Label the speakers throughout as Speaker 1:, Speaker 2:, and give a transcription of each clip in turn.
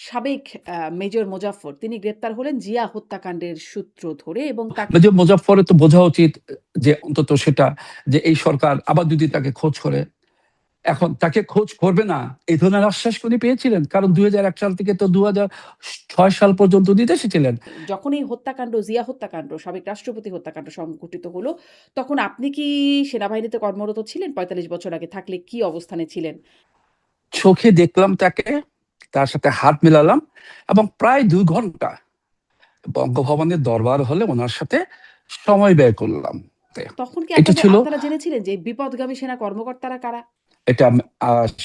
Speaker 1: সাবেক মেজর মোজাফফর তিনি গ্রেপ্তার হলেন জিয়া হত্যাকাণ্ডের সূত্র ধরে এবং তাকে
Speaker 2: মেজর মোজাফফরের তো বোঝা উচিত যে অন্তত সেটা যে এই সরকার আবার যদি তাকে খোঁজ করে, এখন তাকে খোঁজ করবে না এই ধরনের আশ্বাস উনি পেয়েছিলেন, কারণ 2001 সাল থেকে তো 2006 সাল পর্যন্ত বিদেশে ছিলেন।
Speaker 1: যখন এই হত্যাকাণ্ড, জিয়া হত্যাকাণ্ড, সাবেক রাষ্ট্রপতি হত্যাকাণ্ড সংঘটিত হলো, তখন আপনি কি সেনাবাহিনীতে কর্মরত ছিলেন? ৪৫ বছর আগে থাকলে কি অবস্থানে ছিলেন?
Speaker 2: চোখে দেখলাম তাকে, তার সাথে হাত মেলালাম এবং প্রায় 2 ঘন্টা বঙ্গভবনের দরবার হলে ওনার সাথে সময় ব্যয় করলাম।
Speaker 1: তখন কি
Speaker 2: এটা ছিল,
Speaker 1: আপনারা জেনেছিলেন যে বিপদগামী সেনা কর্মকর্তারা কারা?
Speaker 2: এটা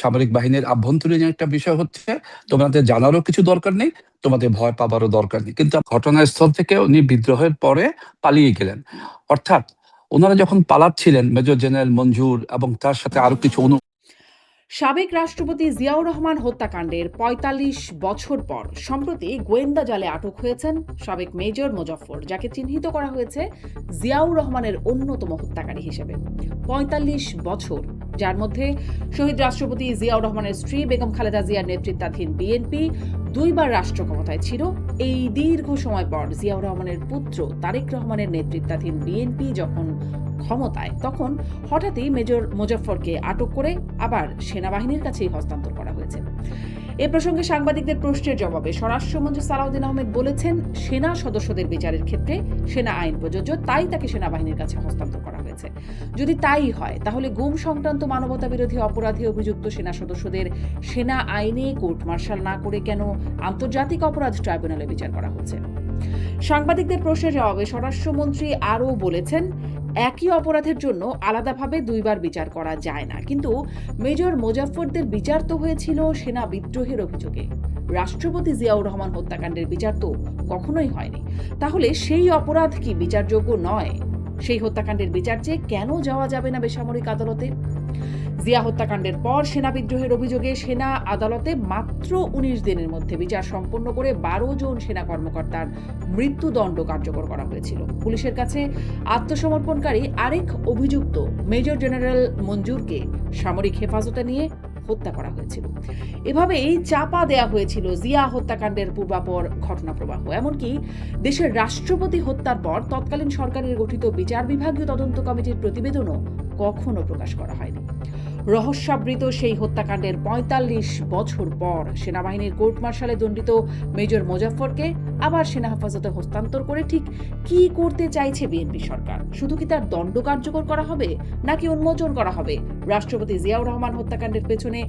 Speaker 2: সামরিক বাহিনীর আভ্যন্তরীণ একটা বিষয় হচ্ছে, তোমাদের জানারও কিছু দরকার নেই, তোমাদের ভয় পাবারও দরকার নেই। কিন্তু ঘটনাস্থল থেকে উনি বিদ্রোহের পরে পালিয়ে গেলেন। অর্থাৎ ওনারা যখন পালাচ্ছিলেন, মেজর জেনারেল মঞ্জুর এবং তার সাথে আরো কিছু
Speaker 1: সাবেক রাষ্ট্রপতি জিয়াউর রহমান হত্যাকাণ্ডের ৪৫ বছর পর সম্প্রতি গোয়েন্দা জালে আটক হয়েছেন সাবেক মেজর মোজাফফর, যাকে চিহ্নিত করা হয়েছে জিয়াউর রহমানের অন্যতম হত্যাকারী হিসেবে। ৪৫ বছর, যার মধ্যে শহীদ রাষ্ট্রপতি জিয়াউর রহমানের স্ত্রী বেগম খালেদা জিয়ার নেতৃত্বাধীন বিএনপি 2বার রাষ্ট্র ক্ষমতায় ছিল। এই দীর্ঘ সময় পর জিয়াউর রহমানের পুত্র তারেক রহমানের নেতৃত্বাধীন বিএনপি যখন ক্ষমতায়, তখন হঠাৎই মেজর মোজাফফরকে আটক করে আবার সেনাবাহিনীর কাছেই হস্তান্তর করা হয়েছে। এ প্রসঙ্গে সাংবাদিকদের প্রশ্নের জবাবে স্বরাষ্ট্রমন্ত্রী সালাউদ্দিন আহমেদ বলেছেন, সেনা সদস্যদের বিচারের ক্ষেত্রে সেনা আইন প্রযোজ্য, তাই তাকে সেনাবাহিনীর কাছে হস্তান্তর করা হয়েছে। যদি তাই হয়, তাহলে গুম সংক্রান্ত মানবতা বিরোধী অপরাধে অভিযুক্ত সেনা সদস্যদের সেনা আইনে কোর্ট মার্শাল না করে কেন আন্তর্জাতিক অপরাধ ট্রাইব্যুনালে বিচার করা হচ্ছে? সাংবাদিকদের প্রশ্নের জবাবে স্বরাষ্ট্রমন্ত্রী আরও বলেছেন, একই অপরাধের জন্য আলাদাভাবে 2বার বিচার করা যায় না, কিন্তু মেজর মোজাফফরদের বিচার তো হয়েছিল সেনা বিদ্রোহের অভিযোগে। রাষ্ট্রপতি জিয়াউর রহমান হত্যাকাণ্ডের বিচার তো কখনোই হয়নি। তাহলে সেই অপরাধ কি বিচারযোগ্য নয়? সেই হত্যাকাণ্ডের বিচার চেয়ে কেন যাওয়া যাবে না বেসামরিক আদালতে? জিয়া হত্যাকাণ্ডের পর সেনা বিদ্রোহের অভিযোগে সেনা আদালতে মাত্র 19 দিনের মধ্যে বিচার সম্পন্ন করে 12 জন সেনা কর্মকর্তার মৃত্যুদণ্ড কার্যকর করা হয়েছিল। পুলিশের কাছে আত্মসমর্পণকারী আরেক অভিযুক্ত মেজর জেনারেল মঞ্জুরকে সামরিক হেফাজতে নিয়ে হত্যা করা হয়েছিল। এভাবেই চাপা দেয়া হয়েছিল জিয়া হত্যাকাণ্ডের পূর্বাপর ঘটনা প্রবাহ। এমনকি দেশের রাষ্ট্রপতি হত্যার পর তৎকালীন সরকারের গঠিত বিচার বিভাগীয় তদন্ত কমিটির প্রতিবেদনও কখনো প্রকাশ করা হয়নি। রহস্যাবৃত সেই হত্যাকাণ্ডের ৪৫ বছর পর সেনাবাহিনীর কোর্ট মার্শালে দণ্ডিত মেজর মোজাফফরকে আবার সেনা হেফাজতে হস্তান্তর করে ঠিক কি করতে চাইছে বিএনপি সরকার? শুধু কি তার দণ্ড কার্যকর করা হবে, নাকি উন্মোচন করা হবে রাষ্ট্রপতি জিয়াউর রহমান হত্যাকাণ্ডের পেছনে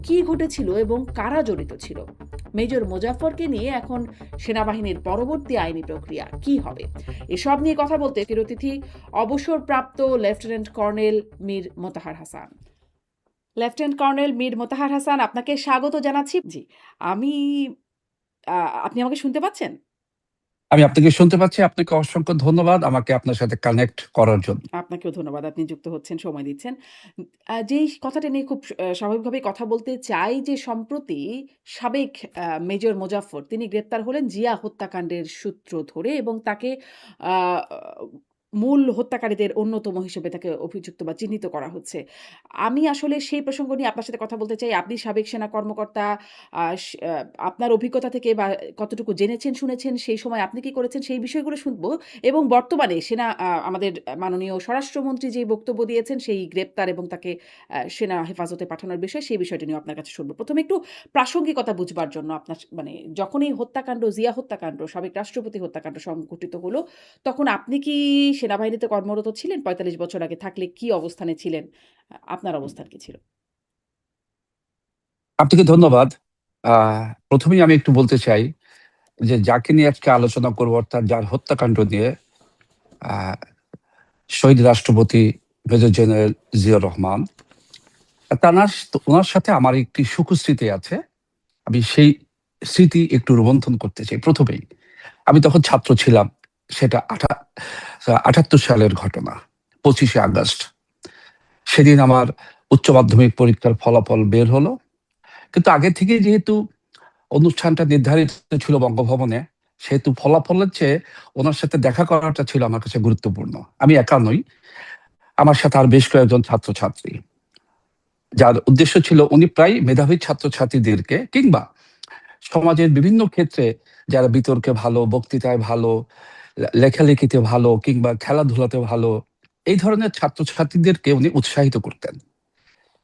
Speaker 1: কি ঘটেছিল এবং কারা জড়িত ছিল? মেজর মোজাফফরকে নিয়ে এখন সেনাবাহিনীর পরবর্তী আইনি প্রক্রিয়া কি হবে? এসব নিয়ে কথা বলতে অতিথি অবসরপ্রাপ্ত lieutenant colonel Mir Motahar Hasan. Lieutenant colonel Mir Motahar Hasan, আপনাকে স্বাগত জানাচ্ছি। জি, আমি আপনি আমাকে শুনতে পাচ্ছেন?
Speaker 2: আমি আপনাকে শুনতে পাচ্ছি। আপনাকে অসংখ্য ধন্যবাদ আমাকে আপনার সাথে কানেক্ট করার জন্য।
Speaker 1: আপনাকেও ধন্যবাদ, আপনি যুক্ত হচ্ছেন, সময় দিচ্ছেন। যেই কথাটা নিয়ে খুব স্বাভাবিকভাবেই কথা বলতে চাই যে সম্প্রতি সাবেক মেজর মোজাফফর তিনি গ্রেপ্তার হলেন জিয়া হত্যাকাণ্ডের সূত্র ধরে এবং তাকে আ মূল হত্যাকারীদের অন্যতম হিসেবে তাকে অভিযুক্ত বা চিহ্নিত করা হচ্ছে। আমি আসলে সেই প্রসঙ্গ নিয়ে আপনার সাথে কথা বলতে চাই। আপনি সাবেক সেনা কর্মকর্তা, আ স আ আপনার অভিজ্ঞতা থেকে বা কতটুকু জেনেছেন, শুনেছেন, সেই সময় আপনি কি করেছেন সেই বিষয়গুলো শুনবো এবং বর্তমানে সেনা আমাদের মাননীয় স্বরাষ্ট্রমন্ত্রী যে বক্তব্য দিয়েছেন সেই গ্রেপ্তার এবং তাকে সেনা হেফাজতে পাঠানোর বিষয়, সেই বিষয়টি নিয়ে আপনার কাছে শুনবো। ১ম এ একটু প্রাসঙ্গিকতা বুঝবার জন্য আপনার মানে যখন এই হত্যাকাণ্ড, জিয়া হত্যাকাণ্ড, সাবেক রাষ্ট্রপতি হত্যাকাণ্ড সংঘটিত হলো, তখন আপনি কি সেনাবাহিনীতে কর্মরত ছিলেন? ৪৫ বছর আগে থাকলে কি অবস্থানে ছিলেন? আপনার অবস্থান কি ছিল?
Speaker 2: আপনাকে ধন্যবাদ। প্রথমেই আমি একটু বলতে চাই যে যাকে নিয়ে আজকে আলোচনা করবো, অর্থাৎ যার হত্যাকাণ্ড নিয়ে, আহ শহীদ রাষ্ট্রপতি মেজর জেনারেল জিয়াউর রহমান, ওনার সাথে আমার একটি সুখস্মৃতি আছে। আমি সেই স্মৃতি একটু রোমন্থন করতে চাই। প্রথমেই আমি তখন ছাত্র ছিলাম, সেটা ৭৮ সালের ঘটনা, 25শে আগস্ট। সেদিন আমার উচ্চ মাধ্যমিক পরীক্ষার ফলাফল বের হলো, কিন্তু আগে থেকে যেহেতু অনুষ্ঠানটা নির্ধারিত ছিল বঙ্গভবনে, সেহেতু ফলাফলের চেয়ে ওনার সাথে দেখা করাটা ছিল আমার কাছে গুরুত্বপূর্ণ। আমি একা নই, আমার সাথে আর বেশ কয়েকজন ছাত্রছাত্রী, যার উদ্দেশ্য ছিল উনি প্রায় মেধাবী ছাত্রছাত্রীদেরকে কিংবা সমাজের বিভিন্ন ক্ষেত্রে যারা বিতর্কে ভালো, বক্তৃতায় ভালো, লেখালেখিতে ভালো কিংবা খেলাধুলাতে ভালো, এই ধরনের ছাত্রছাত্রীদেরকে উনি উৎসাহিত করতেন।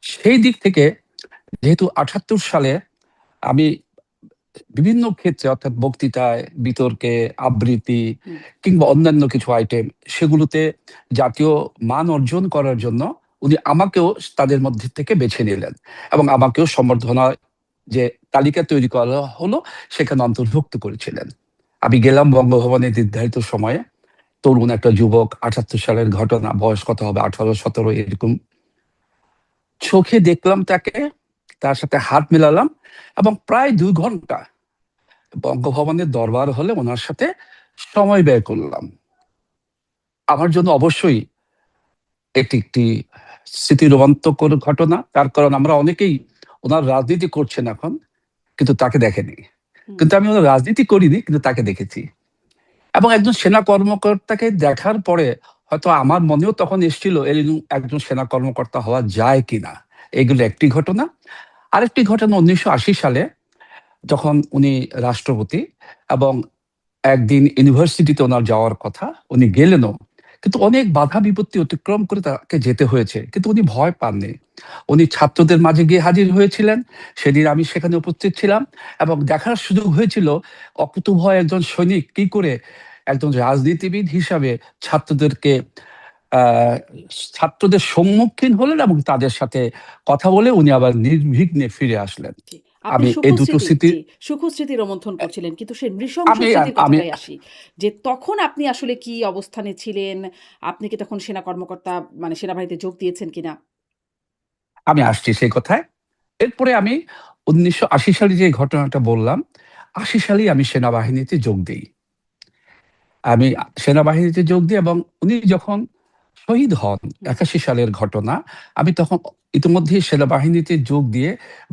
Speaker 2: সেই দিক থেকে যেহেতু ৭৮ সালে আমি বিভিন্ন ক্ষেত্রে অর্থাৎ বক্তৃতায়, বিতর্কে, আবৃত্তি
Speaker 1: হুম।
Speaker 2: কিংবা অন্যান্য কিছু আইটেম সেগুলোতে জাতীয় মান অর্জন করার জন্য উনি আমাকেও তাদের মধ্যে থেকে বেছে নিলেন এবং আমাকেও সম্বর্ধনা যে তালিকা তৈরি করা হলো সেখানে অন্তর্ভুক্ত করেছিলেন। আমি গেলাম বঙ্গভবনে নির্ধারিত সময়ে, তরুণ একটা যুবক, ৭৮ সালের ঘটনা, বয়স কত হবে, ১৮-১৭ এরকম। চোখে দেখলাম তাকে, তার সাথে হাত মেলালাম এবং প্রায় ২ ঘন্টা বঙ্গভবনের দরবার হলে ওনার সাথে সময় ব্যয় করলাম। আমার জন্য অবশ্যই এটি একটি স্মৃতিরোমাঞ্চকর ঘটনা। তার কারণ আমরা অনেকেই ওনার রাজনীতি করছেন এখন, কিন্তু তাকে দেখেনি।
Speaker 1: হুম।
Speaker 2: কিন্তু আমি ওনার রাজনীতি করিনি, কিন্তু তাকে দেখেছি। এবং একজন সেনা কর্মকর্তাকে দেখার পরে হয়তো আমার মনেও তখন এসেছিল এরকম একজন সেনা কর্মকর্তা হওয়া যায় কিনা। এগুলো একটি ঘটনা। আরেকটি ঘটনা ১৯৮০ সালে যখন উনি রাষ্ট্রপতি এবং একদিন ইউনিভার্সিটিতে ওনার যাওয়ার কথা, উনি গেলেনও, কিন্তু অনেক বাধা বিপত্তি অতিক্রম করে তাকে যেতে হয়েছে, কিন্তু উনি ভয় পাননি। উনি ছাত্রদের মাঝে গিয়ে হাজির হয়েছিলেন। সেদিন আমি সেখানে উপস্থিত ছিলাম এবং দেখার সুযোগ হয়েছিল অকুতোভয় একজন সৈনিক কি করে একজন রাজনীতিবিদ হিসাবে ছাত্রদেরকে আহ ছাত্রদের সম্মুখীন হলেন এবং তাদের সাথে কথা বলে উনি আবার নির্বিঘ্নে ফিরে আসলেন।
Speaker 1: জি। আপনি
Speaker 2: আমি এই দুটো
Speaker 1: সুখস্মৃতি
Speaker 2: স্মৃতি
Speaker 1: জি, সুখস্মৃতি রোমন্থন করছিলেন। কিন্তু সেই নৃশংস
Speaker 2: আমি
Speaker 1: স্মৃতির
Speaker 2: আমি
Speaker 1: কথাটায় আসি। যে তখন আপনি আসলে কি অবস্থানে ছিলেন? আপনি কি তখন সেনা কর্মকর্তা মানে সেনাবাহিনীতে যোগ দিয়েছেন কিনা?
Speaker 2: আমি আসছি সেই কথায়। এরপরে আমি ১৯৮০ সালে যে ঘটনাটা বললাম, ৮০ সালেই আমি সেনাবাহিনীতে যোগ দেই। আমি সেনাবাহিনীতে যোগ দিই এবং উনি যখন শহীদ হন,
Speaker 1: হুম।
Speaker 2: ৮১ সালের ঘটনা, আমি তখন ইতিমধ্যেই সেনাবাহিনীতে যোগ দিয়ে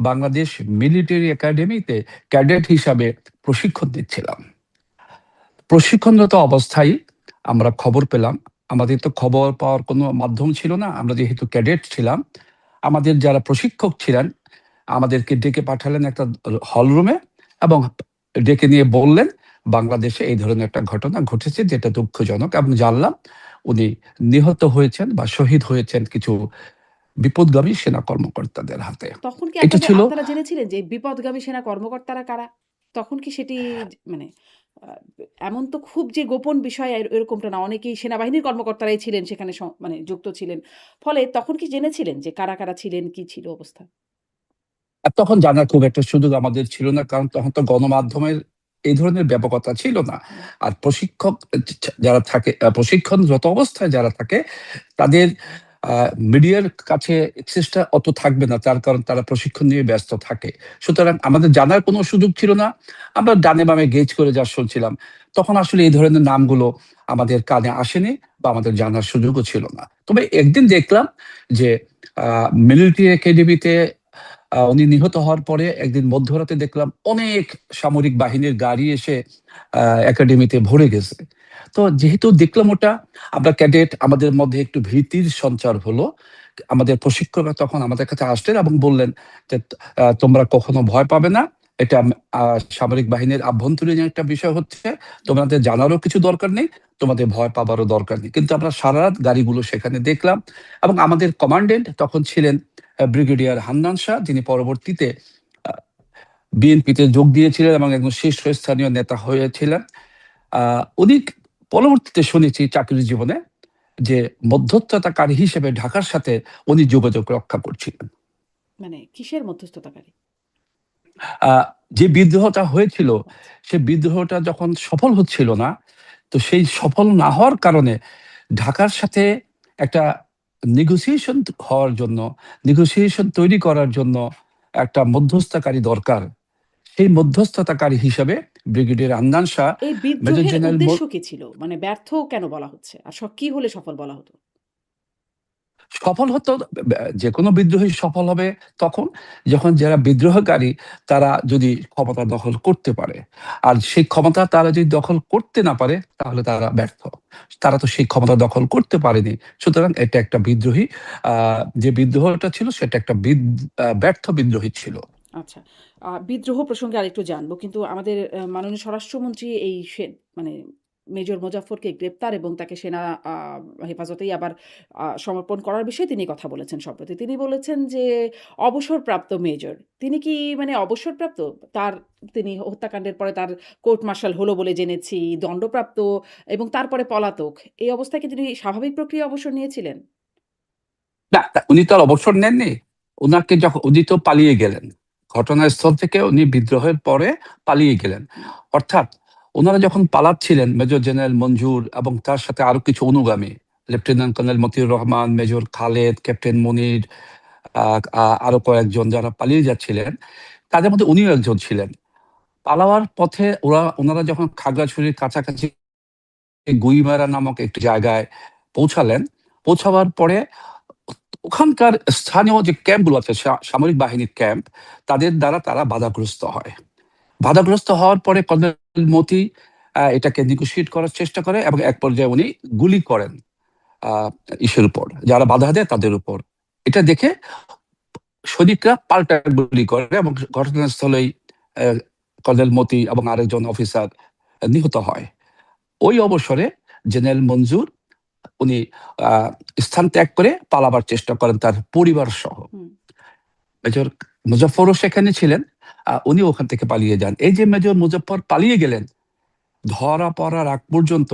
Speaker 2: বাংলাদেশ মিলিটারি একাডেমিতে ক্যাডেট হিসাবে প্রশিক্ষণ নিচ্ছিলাম। প্রশিক্ষণরত অবস্থায় আমরা খবর পেলাম, আমাদের তো খবর পাওয়ার কোনো মাধ্যম ছিল না। আমরা যেহেতু ক্যাডেট ছিলাম, আমাদের যারা প্রশিক্ষক ছিলেন আমাদেরকে ডেকে পাঠালেন একটা হলরুমে এবং ডেকে নিয়ে বললেন বাংলাদেশে এই ধরনের একটা ঘটনা ঘটেছে যেটা দুঃখজনক, এবং জানলাম উনি নিহত হয়েছেন বা শহীদ হয়েছেন কিছু বিপদগামী সেনা কর্মকর্তাদের হাতে।
Speaker 1: তখন কি
Speaker 2: এটা ছিল
Speaker 1: আপনারা জেনেছিলেন যে বিপথগামী সেনা কর্মকর্তারা কারা? তখন কি সেটি মানে আ এমন তো খুব যে গোপন বিষয় এরকমটা না। অনেকেই সেনাবাহিনীর কর্মকর্তারাই ছিলেন সেখানে মানে যুক্ত ছিলেন। ফলে তখন কি জেনেছিলেন যে কারা ছিলেন, কি ছিল অবস্থা?
Speaker 2: আর তখন জানার খুব একটা সুযোগ আমাদের ছিল না, কারণ তখন তো গণমাধ্যমের এই ধরনের ব্যাপকতা ছিল না।
Speaker 1: হুম।
Speaker 2: আর প্রশিক্ষক যারা থাকে, প্রশিক্ষণরত অবস্থায় যারা থাকে তাদের মিডিয়ার কাছে এক্সেসটা অত থাকবে না, তার কারণ তারা প্রশিক্ষণ নিয়ে ব্যস্ত থাকে। সুতরাং আমাদের জানার কোনো সুযোগ ছিল না। আমরা ডানে বামে গেজ করে যা শুনছিলাম, তখন আসলে এই ধরনের নামগুলো আমাদের কানে আসেনি বা আমাদের জানার সুযোগও ছিল না। তবে একদিন দেখলাম যে মিলিটারি একাডেমিতে উনি নিহত হওয়ার পরে একদিন মধ্যরাতে দেখলাম অনেক সামরিক বাহিনীর গাড়ি এসে একাডেমিতে ভরে গেছে। তো যেহেতু দেখলাম ওটা, আমরা ক্যাডেট, আমাদের মধ্যে একটু ভীতির সঞ্চার হলো। আমাদের প্রশিক্ষকরা তখন আমাদের কাছে আসলেন এবং বললেন যে তোমরা কখনো ভয় পাবে না, এটা সামরিক বাহিনীর আভ্যন্তরীণ একটা বিষয় হচ্ছে, তোমাদের জানারও কিছু দরকার নেই, তোমাদের ভয় পাবারও দরকার নেই। কিন্তু আমরা সারা রাত গাড়িগুলো সেখানে দেখলাম এবং আমাদের কমান্ডেন্ট তখন ছিলেন ব্রিগেডিয়ার হান্নান শাহ, যিনি পরবর্তীতে বিএনপিতে যোগ দিয়েছিলেন এবং একজন শীর্ষস্থানীয় নেতা হয়েছিলেন। উনি পরবর্তীতে শুনেছি চাকরি জীবনে যে মধ্যস্থতাকারী হিসেবে ঢাকার সাথে উনি যোগাযোগ রক্ষা করছিলেন।
Speaker 1: মানে কিসের মধ্যস্থতাকারী?
Speaker 2: আহ, যে বিদ্রোহটা হয়েছিল,
Speaker 1: আচ্ছা।
Speaker 2: সে বিদ্রোহটা যখন সফল হচ্ছিল না, তো সেই সফল না হওয়ার কারণে ঢাকার সাথে একটা নেগোসিয়েশন হওয়ার জন্য, নেগোসিয়েশন তৈরি করার জন্য একটা মধ্যস্থতাকারী দরকার। সেই মধ্যস্থতাকারী হিসাবে ব্রিগেডিয়ার আন্দান শাহ,
Speaker 1: এই
Speaker 2: মেজর
Speaker 1: বিদ্রোহের
Speaker 2: জেনারেল
Speaker 1: উদ্দেশ্য কি ছিল? মানে ব্যর্থ কেন বলা হচ্ছে? আর কি হলে সফল বলা হতো?
Speaker 2: সফল হতো, যেকোনো বিদ্রোহী সফল হবে তখন যখন যারা বিদ্রোহকারী তারা যদি ক্ষমতা দখল করতে পারে। আর সেই ক্ষমতা তারা যদি দখল করতে না পারে তাহলে তারা ব্যর্থ। তারা তো সেই ক্ষমতা দখল করতে পারেনি। সুতরাং এটা একটা বিদ্রোহী, যে বিদ্রোহটা ছিল সেটা একটা ব্যর্থ বিদ্রোহী ছিল।
Speaker 1: আচ্ছা। বিদ্রোহ প্রসঙ্গে আরেকটু জানবো। কিন্তু আমাদের মাননীয় স্বরাষ্ট্রমন্ত্রী এই মানে মেজর মোজাফফরকে গ্রেপ্তার এবং তাকে সেনা আ হেফাজতেই আবার সমর্পণ করার বিষয়ে তিনি কথা বলেছেন সম্প্রতি। তিনি বলেছেন যে অবসরপ্রাপ্ত মেজর। তিনি কি মানে অবসরপ্রাপ্ত? তিনি হত্যাকাণ্ডের পরে তার কোর্ট মার্শাল হলো বলে জেনেছি, দণ্ডপ্রাপ্ত এবং তারপরে পলাতক। এই অবস্থায় কি তিনি স্বাভাবিক প্রক্রিয়ায় অবসর নিয়েছিলেন?
Speaker 2: না, উনি তো আর অবসর নেননি। উনি তো পালিয়ে গেলেন ঘটনাস্থল থেকে। উনি বিদ্রোহের পরে পালিয়ে গেলেন।
Speaker 1: হুম,
Speaker 2: অর্থাৎ ওনারা যখন পালাচ্ছিলেন, মেজর জেনারেল মঞ্জুর এবং তার সাথে আরো কিছু অনুগামী, lieutenant colonel Motiur Rahman, major Khaled, captain Monir, আরো কয়েকজন যারা পালিয়ে যাচ্ছিলেন, তাদের মধ্যে উনিও একজন ছিলেন। পালাওয়ার পথে ওনারা যখন খাগড়াছড়ির কাছাকাছি গুইমারা নামক একটি জায়গায় পৌঁছালেন, পৌঁছাবার পরে ওখানকার স্থানীয় যে ক্যাম্পগুলো আছে, সামরিক বাহিনীর ক্যাম্প, তাদের দ্বারা তারা বাধাগ্রস্ত হয়। বাধাগ্রস্ত হওয়ার পরে কর্নেল মতি এটাকে নিগোশিয়েট করার চেষ্টা করে এবং এক পর্যায়ে উনি গুলি করেন আহ ইসের উপর, যারা বাধা দেয় তাদের উপর। এটা দেখে সৈনিকরা পাল্টা গুলি করে এবং ঘটনাস্থলেই আহ, কর্নেল মতি এবং আরেকজন অফিসার নিহত হয়। ওই অবসরে জেনারেল মঞ্জুর উনি আহ স্থান ত্যাগ করে পালাবার চেষ্টা করেন তার পরিবার সহ।
Speaker 1: হুম।
Speaker 2: মেজর মুজফ্ফরও সেখানে ছিলেন। উনি ওখান থেকে পালিয়ে যান। এই যে মেজর মুজফ্ফর পালিয়ে গেলেন, ধরা পড়ার আগ পর্যন্ত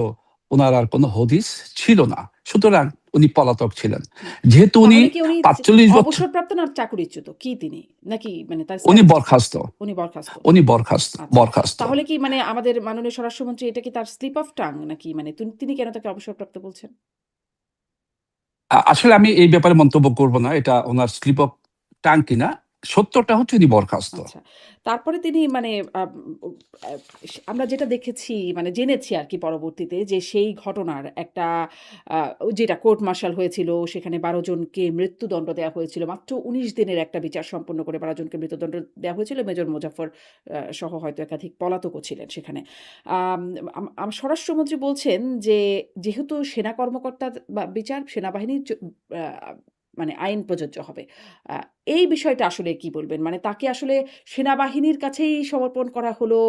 Speaker 2: ওনার আর কোনো হদিস ছিল না। সুতরাং উনি পলাতক ছিলেন।
Speaker 1: হুম।
Speaker 2: যেহেতু উনি
Speaker 1: তাহলে কি উনি
Speaker 2: ৪৫ বছর,
Speaker 1: অবসরপ্রাপ্ত না চাকুরিচ্যুত? কি তিনি? নাকি মানে তার
Speaker 2: উনি
Speaker 1: স্ট্যাটাসটা কি?
Speaker 2: বরখাস্ত।
Speaker 1: উনি বরখাস্ত।
Speaker 2: উনি বরখাস্ত
Speaker 1: আচ্ছা।
Speaker 2: বরখাস্ত
Speaker 1: তাহলে কি মানে আমাদের মাননীয় স্বরাষ্ট্রমন্ত্রী এটা কি তার স্লিপ অফ টাং নাকি মানে তিনি কেন তাকে অবসরপ্রাপ্ত বলছেন?
Speaker 2: আসলে আমি এই ব্যাপারে মন্তব্য করব না, এটা ওনার স্লিপ অফ টাং কিনা। সত্যটা হচ্ছে উনি বরখাস্ত।
Speaker 1: আচ্ছা। তারপরে তিনি মানে উ আ আমরা যেটা দেখেছি মানে জেনেছি আরকি পরবর্তীতে যে সেই ঘটনার একটা আ যেটা কোর্ট মার্শাল হয়েছিল সেখানে ১২ জনকে মৃত্যুদণ্ড দেয়া হয়েছিল। মাত্র ১৯ দিনের একটা বিচার সম্পন্ন করে ১২ জনকে মৃত্যুদণ্ড দেয়া হয়েছিল। মেজর মোজাফফর সহ হয়তো একাধিক পলাতকও ছিলেন সেখানে। আম আম আম স্বরাষ্ট্রমন্ত্রী বলছেন যে যেহেতু সেনা কর্মকর্তার বিচার সেনাবাহিনীর আ মানে আইন প্রযোজ্য হবে। আ এই বিষয়টা আসলে কি বলবেন? মানে তাকে আসলে সেনাবাহিনীর কাছেই সমর্পণ করা হলো,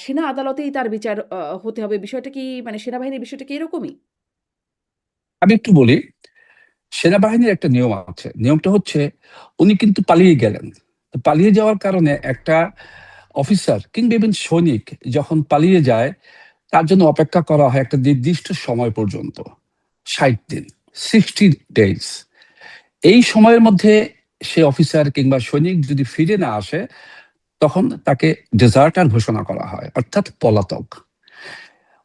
Speaker 1: সেনা আদালতেই তার বিচার হতে হবে। বিষয়টা কি মানে সেনাবাহিনীর বিষয়টা কি এরকমই?
Speaker 2: আমি একটু বলি, সেনাবাহিনীর একটা নিয়ম আছে। নিয়মটা হচ্ছে উনি কিন্তু পালিয়ে গেলেন। তো পালিয়ে যাওয়ার কারণে একটা অফিসার কিংবা ইভেন সৈনিক যখন পালিয়ে যায়, তার জন্য অপেক্ষা করা হয় একটা নির্দিষ্ট সময় পর্যন্ত, ৬০ দিন, 60 ডেজ। এই সময়ের মধ্যে সে অফিসার কিংবা সৈনিক যদি ফিরে না আসে, তখন তাকে ডেজার্টার ঘোষণা করা হয়, অর্থাৎ পলাতক।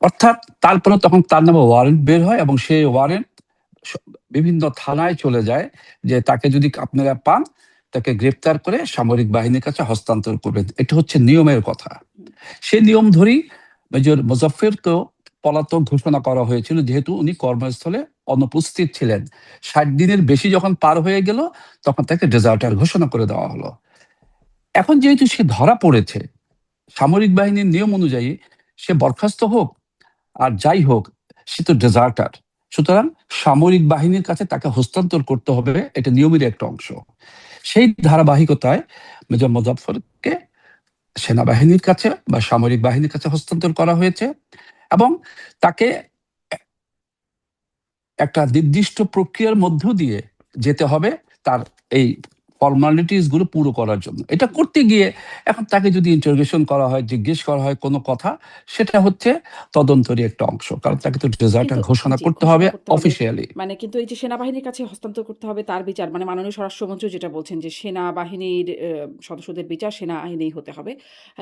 Speaker 2: অর্থাৎ তারপরে তখন তার নামে ওয়ারেন্ট বের হয় এবং সেই ওয়ারেন্ট বিভিন্ন থানায় চলে যায় যে তাকে যদি আপনারা পান, তাকে গ্রেপ্তার করে সামরিক বাহিনীর কাছে হস্তান্তর করবেন। এটা হচ্ছে নিয়মের কথা।
Speaker 1: হুম,
Speaker 2: সেই নিয়ম ধরেই মেজর মুজাফফরকেও পলাতক ঘোষণা করা হয়েছিল, যেহেতু উনি কর্মস্থলে অনুপস্থিত ছিলেন। ৬০ দিনের বেশি যখন পার হয়ে গেল, তখন তাকে ডেজার্টার ঘোষণা করে দেওয়া হলো। এখন যেহেতু সে ধরা পড়েছে, সামরিক বাহিনীর নিয়ম অনুযায়ী সে বরখাস্ত হোক আর যাই হোক, সে তো ডেজার্টার। সুতরাং সামরিক বাহিনীর কাছে তাকে হস্তান্তর করতে হবে, এটা নিয়মের একটা অংশ। সেই ধারাবাহিকতায় মেজর মুজাফফরকে সেনাবাহিনীর কাছে বা সামরিক বাহিনীর কাছে হস্তান্তর করা হয়েছে এবং তাকে একটা নির্দিষ্ট প্রক্রিয়ার মধ্য দিয়ে যেতে হবে তার এই ফর্মালিটিস গুলো পুরো করার জন্য। এটা
Speaker 1: হুম।
Speaker 2: করতে গিয়ে এখন তাকে যদি ইন্টারোগেশন করা হয়, জিজ্ঞেস করা হয় কোনো কথা, সেটা হচ্ছে তদন্তেরই একটা অংশ, কারণ
Speaker 1: আচ্ছা।
Speaker 2: তাকে তো ডেজার্টার
Speaker 1: কিন্তু
Speaker 2: ঘোষণা
Speaker 1: জি,
Speaker 2: করতে হবে
Speaker 1: ঘোষণা করতে হবে।
Speaker 2: অফিসিয়ালি।
Speaker 1: মানে কিন্তু এই যে সেনাবাহিনীর কাছে হস্তান্তর করতে হবে তার বিচার মানে মাননীয় স্বরাষ্ট্রমন্ত্রী যেটা বলছেন যে সেনাবাহিনীর সদস্যদের বিচার সেনা আইনেই হতে হবে।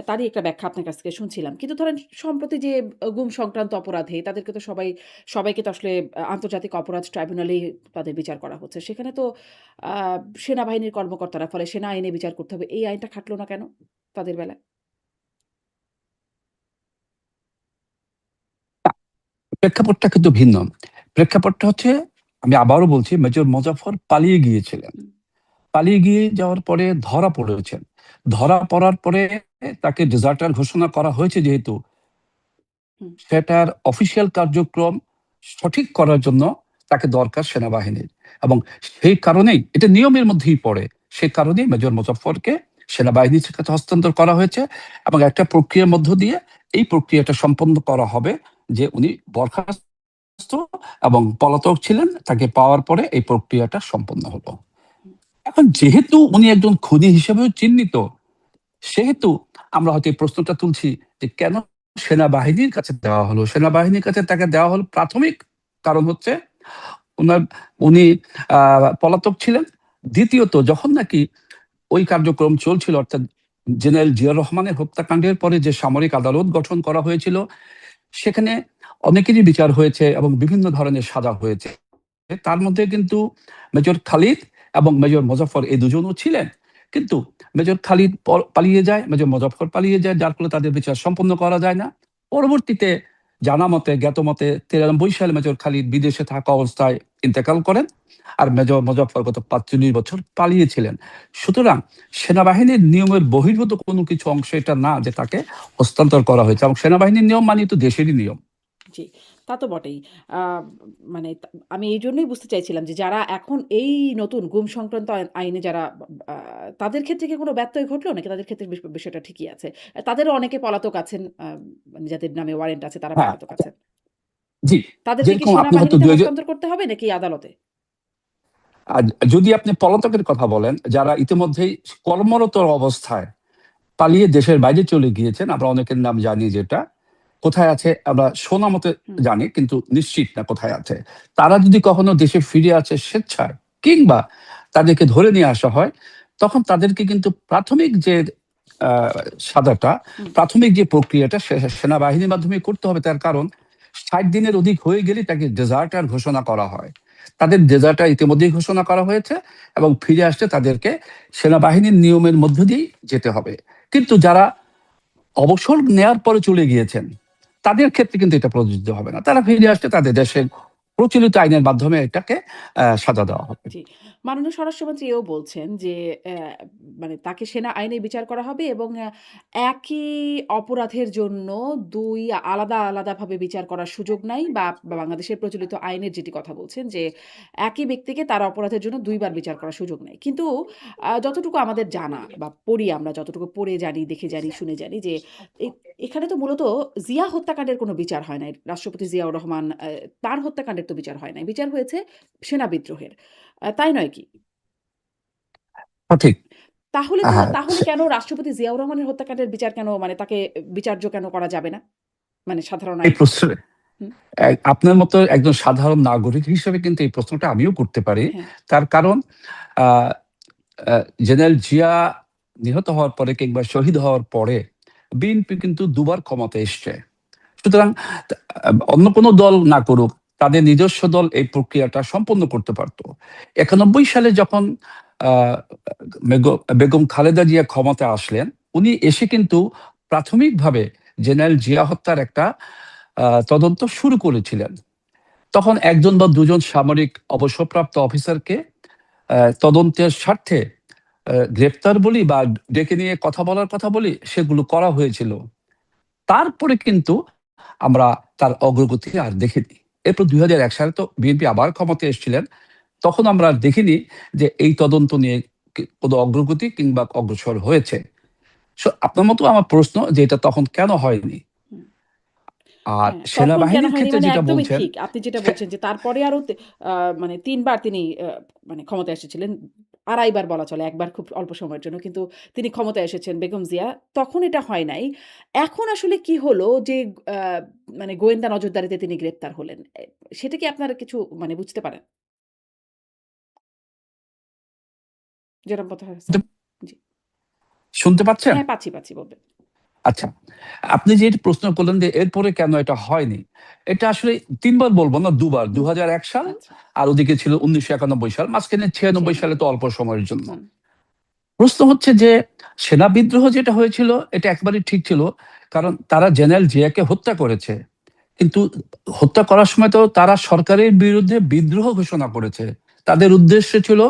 Speaker 1: তারই একটা ব্যাখ্যা আপনার কাছ থেকে শুনছিলাম। কিন্তু ধরেন সম্প্রতি যে গুম সংক্রান্ত অপরাধে তাদেরকে তো সবাইকে তো আসলে আন্তর্জাতিক অপরাধ ট্রাইব্যুনালেই তাদের বিচার করা হচ্ছে। সেখানে তো আ সেনাবাহিনীর কর্মকর্তারা ফলে সেনা আইনে বিচার করতে হবে। এই আইনটা খাটলো না কেন তাদের বেলায়?
Speaker 2: প্রেক্ষাপটটা কিন্তু ভিন্ন। প্রেক্ষাপটটা হচ্ছে, আমি আবারও বলছি, মেজর মুজাফফর পালিয়ে গিয়েছিলেন।
Speaker 1: হুম,
Speaker 2: পালিয়ে গিয়ে যাওয়ার পরে ধরা পড়েছেন। ধরা পড়ার পরে তাকে ডেজার্টার ঘোষণা করা হয়েছে, যেহেতু
Speaker 1: হুম।
Speaker 2: সেটার অফিসিয়াল কার্যক্রম সঠিক করার জন্য তাকে দরকার সেনাবাহিনীর। এবং সেই কারণেই এটা নিয়মের মধ্যেই পড়ে। সে কারণেই মেজর মুজাফফরকে সেনাবাহিনীর কাছে হস্তান্তর করা হয়েছে এবং একটা প্রক্রিয়ার মধ্য দিয়ে এই প্রক্রিয়াটা সম্পন্ন করা হবে যে উনি বরখাস্ত এবং পলাতক ছিলেন, তাকে পাওয়ার পরে এই প্রক্রিয়াটা সম্পন্ন হলো। এখন যেহেতু উনি একজন খুনি হিসেবেও চিহ্নিত, সেহেতু আমরা হয়তো এই প্রশ্নটা তুলছি যে কেন সেনাবাহিনীর কাছে দেওয়া হলো। সেনাবাহিনীর কাছে তাকে দেওয়া হলো প্রাথমিক কারণ হচ্ছে উনার উনি পলাতক ছিলেন। দ্বিতীয়ত যখন নাকি ওই কার্যক্রম চলছিল, অর্থাৎ জেনারেল জিয়াউর রহমানের হত্যাকাণ্ডের পরে যে সামরিক আদালত গঠন করা হয়েছিল, সেখানে অনেকেরই বিচার হয়েছে এবং বিভিন্ন ধরনের সাজা হয়েছে। তার মধ্যে কিন্তু মেজর খালিদ এবং মেজর মোজাফফর এই দুজনও ছিলেন। কিন্তু মেজর খালিদ পালিয়ে যায়, মেজর মোজাফফর পালিয়ে যায়, যার ফলে তাদের বিচার সম্পন্ন করা যায় না। পরবর্তীতে জানা মতে, জ্ঞাত মতে 93 সালে মেজর খালিদ বিদেশে থাকা অবস্থায় ইন্তেকাল করেন, আর মেজর মোজাফফর গত 45 বছর পালিয়েছিলেন। সুতরাং সেনাবাহিনীর নিয়মের বহির্ভূত কোনো কিছু অংশ এটা না যে তাকে হস্তান্তর করা হয়েছে, এবং সেনাবাহিনীর নিয়ম মানে তো দেশেরই নিয়ম।
Speaker 1: জি, তা তো বটেই। আ মানে আমি এইজন্যই বুঝতে চাইছিলাম যে যারা এখন এই নতুন গুম সংক্রান্ত আইনে যারা আ তাদের ক্ষেত্রে কি কোনো ব্যত্যয় ঘটলো? নাকি তাদের ক্ষেত্রে বিষয়টা ঠিকই আছে? তাদেরও অনেকে পলাতক আছেন, মানে যাদের নামে ওয়ারেন্ট আছে তারা
Speaker 2: হ্যাঁ,
Speaker 1: পলাতক আছেন।
Speaker 2: জি।
Speaker 1: তাদেরকে কি
Speaker 2: যেরকম আপনি হয়তো
Speaker 1: সেনাবাহিনীতে হস্তান্তর করতে হবে নাকি আদালতে?
Speaker 2: আর যদি আপনি পলাতকের কথা বলেন, যারা ইতিমধ্যেই কর্মরত অবস্থায় পালিয়ে দেশের বাইরে চলে গিয়েছেন, আমরা অনেকের নাম জানি, যেটা কোথায় আছে আমরা শোনা মতে
Speaker 1: হুম,
Speaker 2: জানি, কিন্তু নিশ্চিত না কোথায় আছে। তারা যদি কখনো দেশে ফিরে আসে স্বেচ্ছায়, কিংবা তাদেরকে ধরে নিয়ে আসা হয়, তখন তাদেরকে কিন্তু প্রাথমিক যে আহ, সাজাটা,
Speaker 1: হুম,
Speaker 2: প্রাথমিক যে প্রক্রিয়াটা সেনাবাহিনীর মাধ্যমে করতে হবে। তার কারণ 60 দিনের অধিক হয়ে গেলে তাকে ডেজার্টার ঘোষণা করা হয়। তাদের ডেজার্টার ইতিমধ্যেই ঘোষণা করা হয়েছে, এবং ফিরে আসতে তাদেরকে সেনাবাহিনীর নিয়মের মধ্য দিয়েই যেতে হবে। কিন্তু যারা অবসর নেয়ার পরে চলে গিয়েছেন, তাদের ক্ষেত্রে কিন্তু এটা প্রযোজ্য হবে না। তারা ফিরে আসতে তাদের দেশের প্রচলিত আইনের মাধ্যমে এটাকে সাজা দেওয়া হবে।
Speaker 1: জি। মাননীয় স্বরাষ্ট্রমন্ত্রী এও বলছেন যে মানে তাকে সেনা আইনে বিচার করা হবে এবং একই অপরাধের জন্য ২ আলাদা, আলাদাভাবে বিচার করার সুযোগ নাই, বা বাংলাদেশের প্রচলিত আইনের যেটি কথা বলছেন যে একই ব্যক্তিকে তার অপরাধের জন্য ২ বার বিচার করার সুযোগ নাই। কিন্তু যতটুকু আমাদের জানা বা পড়ি, আমরা যতটুকু পড়ে জানি, দেখে জানি, শুনে জানি যে এ এখানে তো মূলত জিয়া হত্যাকাণ্ডের কোনো বিচার হয় নাই। রাষ্ট্রপতি জিয়াউর রহমান তার হত্যাকাণ্ডের তো বিচার হয় নাই। বিচার হয়েছে সেনা বিদ্রোহের। তাই নয় কি?
Speaker 2: সঠিক। হ্যাঁ,
Speaker 1: তাহলে কেন রাষ্ট্রপতি জিয়াউর রহমানের হত্যাকাণ্ডের বিচার কেন, মানে তাকে বিচার্য কেন করা যাবে না? মানে সাধারণ
Speaker 2: এই
Speaker 1: আইন।
Speaker 2: প্রশ্নে
Speaker 1: হুম,
Speaker 2: আপনার মতো একজন সাধারণ নাগরিক হিসেবে কিন্তু এই প্রশ্নটা আমিও করতে পারি।
Speaker 1: হ্যাঁ,
Speaker 2: তার কারণ আহ, জেনারেল জিয়া নিহত হওয়ার পরে কিংবা শহীদ হওয়ার পরে বিএনপি কিন্তু দুবার ক্ষমতায় এসছে। সুতরাং অন্য কোনো দল না করুক, তাদের নিজস্ব দল এই প্রক্রিয়াটা সম্পন্ন করতে পারতো। 91 সালে যখন আহ, বেগম খালেদা জিয়া ক্ষমতায় আসলেন, উনি এসে কিন্তু প্রাথমিকভাবে জেনারেল জিয়া হত্যার একটা তদন্ত শুরু করেছিলেন। তখন একজন বা দুজন সামরিক অবসরপ্রাপ্ত অফিসারকে তদন্তের স্বার্থে গ্রেপ্তার বলি বা ডেকে নিয়ে কথা বলি, সেগুলো করা হয়েছিল। তারপরে কিন্তু আমরা তার অগ্রগতি আর দেখিনি। এরপর 2001 সালে তো বিএনপি আবার ক্ষমতায় এসেছিলেন, তখন আমরা আর দেখিনি যে এই তদন্ত নিয়ে কোনো অগ্রগতি কিংবা অগ্রসর হয়েছে। আপনার মতো আমার প্রশ্ন যে এটা তখন কেন হয়নি।
Speaker 1: হুম।
Speaker 2: আর
Speaker 1: হ্যাঁ, তখন কেন
Speaker 2: সেনাবাহিনীর
Speaker 1: হয়নি
Speaker 2: ক্ষেত্রে
Speaker 1: মানে
Speaker 2: যেটা
Speaker 1: একদমই
Speaker 2: বলছেন,
Speaker 1: ঠিক। আপনি যেটা
Speaker 2: সে-
Speaker 1: বলছেন যে তারপরে আরো আ মানে ৩ বার তিনি মানে ক্ষমতায় এসেছিলেন। ২.৫ বার বলা চলে। ১ বার খুব অল্প সময়ের জন্য। কিন্তু তিনি ক্ষমতায় এসেছেন বেগম জিয়া। তখন এটা হয় নাই। এখন আসলে কি হলো যে আ মানে গোয়েন্দা নজরদারিতে তিনি গ্রেপ্তার হলেন। সেটা কি আপনারা কিছু মানে বুঝতে পারেন? জনাব মোতাহার হোসেন? জি।
Speaker 2: শুনতে পাচ্ছেন?
Speaker 1: হ্যাঁ, পাচ্ছি বলবেন।
Speaker 2: আচ্ছা, আপনি যে প্রশ্ন করলেন যে এরপরে কেন এটা হয়নি, এটা আসলে ৩ বার বলবো না, ২ বার।
Speaker 1: হুম,
Speaker 2: ২০০১ সাল,
Speaker 1: আচ্ছা।
Speaker 2: আর ওদিকে ছিল 1991 সাল, মাঝখানে 96 সালে
Speaker 1: ৯৬
Speaker 2: তো অল্প সময়ের জন্য।
Speaker 1: হুম,
Speaker 2: প্রশ্ন হচ্ছে যে সেনা বিদ্রোহ যেটা হয়েছিল এটা একেবারে ঠিক ছিল, কারণ তারা জেনারেল জিয়াকে হত্যা করেছে। কিন্তু হত্যা করার সময় তো তারা সরকারের বিরুদ্ধে বিদ্রোহ ঘোষণা করেছে। তাদের উদ্দেশ্য ছিল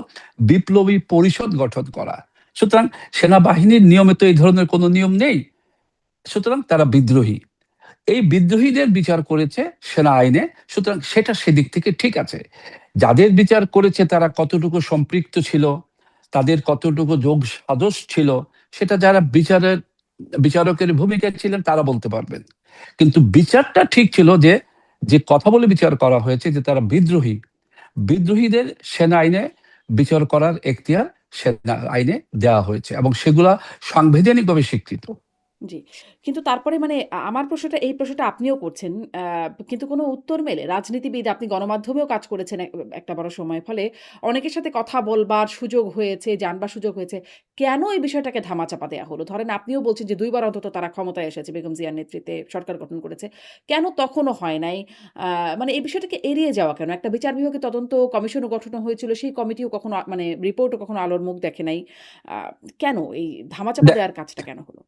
Speaker 2: বিপ্লবী পরিষদ গঠন করা। সুতরাং সেনাবাহিনীর নিয়মে তো এই ধরনের কোনো নিয়ম নেই। সুতরাং তারা বিদ্রোহী। এই বিদ্রোহীদের বিচার করেছে সেনা আইনে। সুতরাং সেটা সেদিক থেকে ঠিক আছে। যাদের বিচার করেছে তারা কতটুকু সম্পৃক্ত ছিল, তাদের কতটুকু যোগ সাজস ছিল, সেটা যারা বিচারকের ভূমিকায় ছিলেন তারা বলতে পারবেন। কিন্তু বিচারটা ঠিক ছিল যে যে কথা বলে বিচার করা হয়েছে যে তারা বিদ্রোহীদের সেনা আইনে বিচার করার এখতিয়ার সেনা আইনে দেওয়া হয়েছে এবং সেগুলা সাংবিধানিকভাবে স্বীকৃত।
Speaker 1: জি। কিন্তু তারপরে মানে আমার প্রশ্নটা এই প্রশ্নটা আপনিও করছেন। কিন্তু কোনো উত্তর মেলে? রাজনীতিবিদ, আপনি গণমাধ্যমেও কাজ করেছেন একটা বড় সময়। ফলে অনেকের সাথে কথা বলবার সুযোগ হয়েছে, জানবার সুযোগ হয়েছে। কেন এই বিষয়টাকে ধামাচাপা দেয়া হলো? ধরেন আপনিও বলছেন যে ২ বার অন্তত তারা ক্ষমতায় এসেছে, বেগম জিয়ার নেতৃত্বে সরকার গঠন করেছে। কেন তখনও হয় নাই? আ মানে এই বিষয়টাকে এড়িয়ে যাওয়া কেন? একটা বিচার বিভাগের তদন্ত কমিশনও গঠন হয়েছিল। সেই কমিটিও কখনো মানে রিপোর্টও কখনো আলোর মুখ দেখে নাই। আ কেন এই ধামাচাপা
Speaker 2: দে-
Speaker 1: দেওয়ার কাজটা কেন হলো?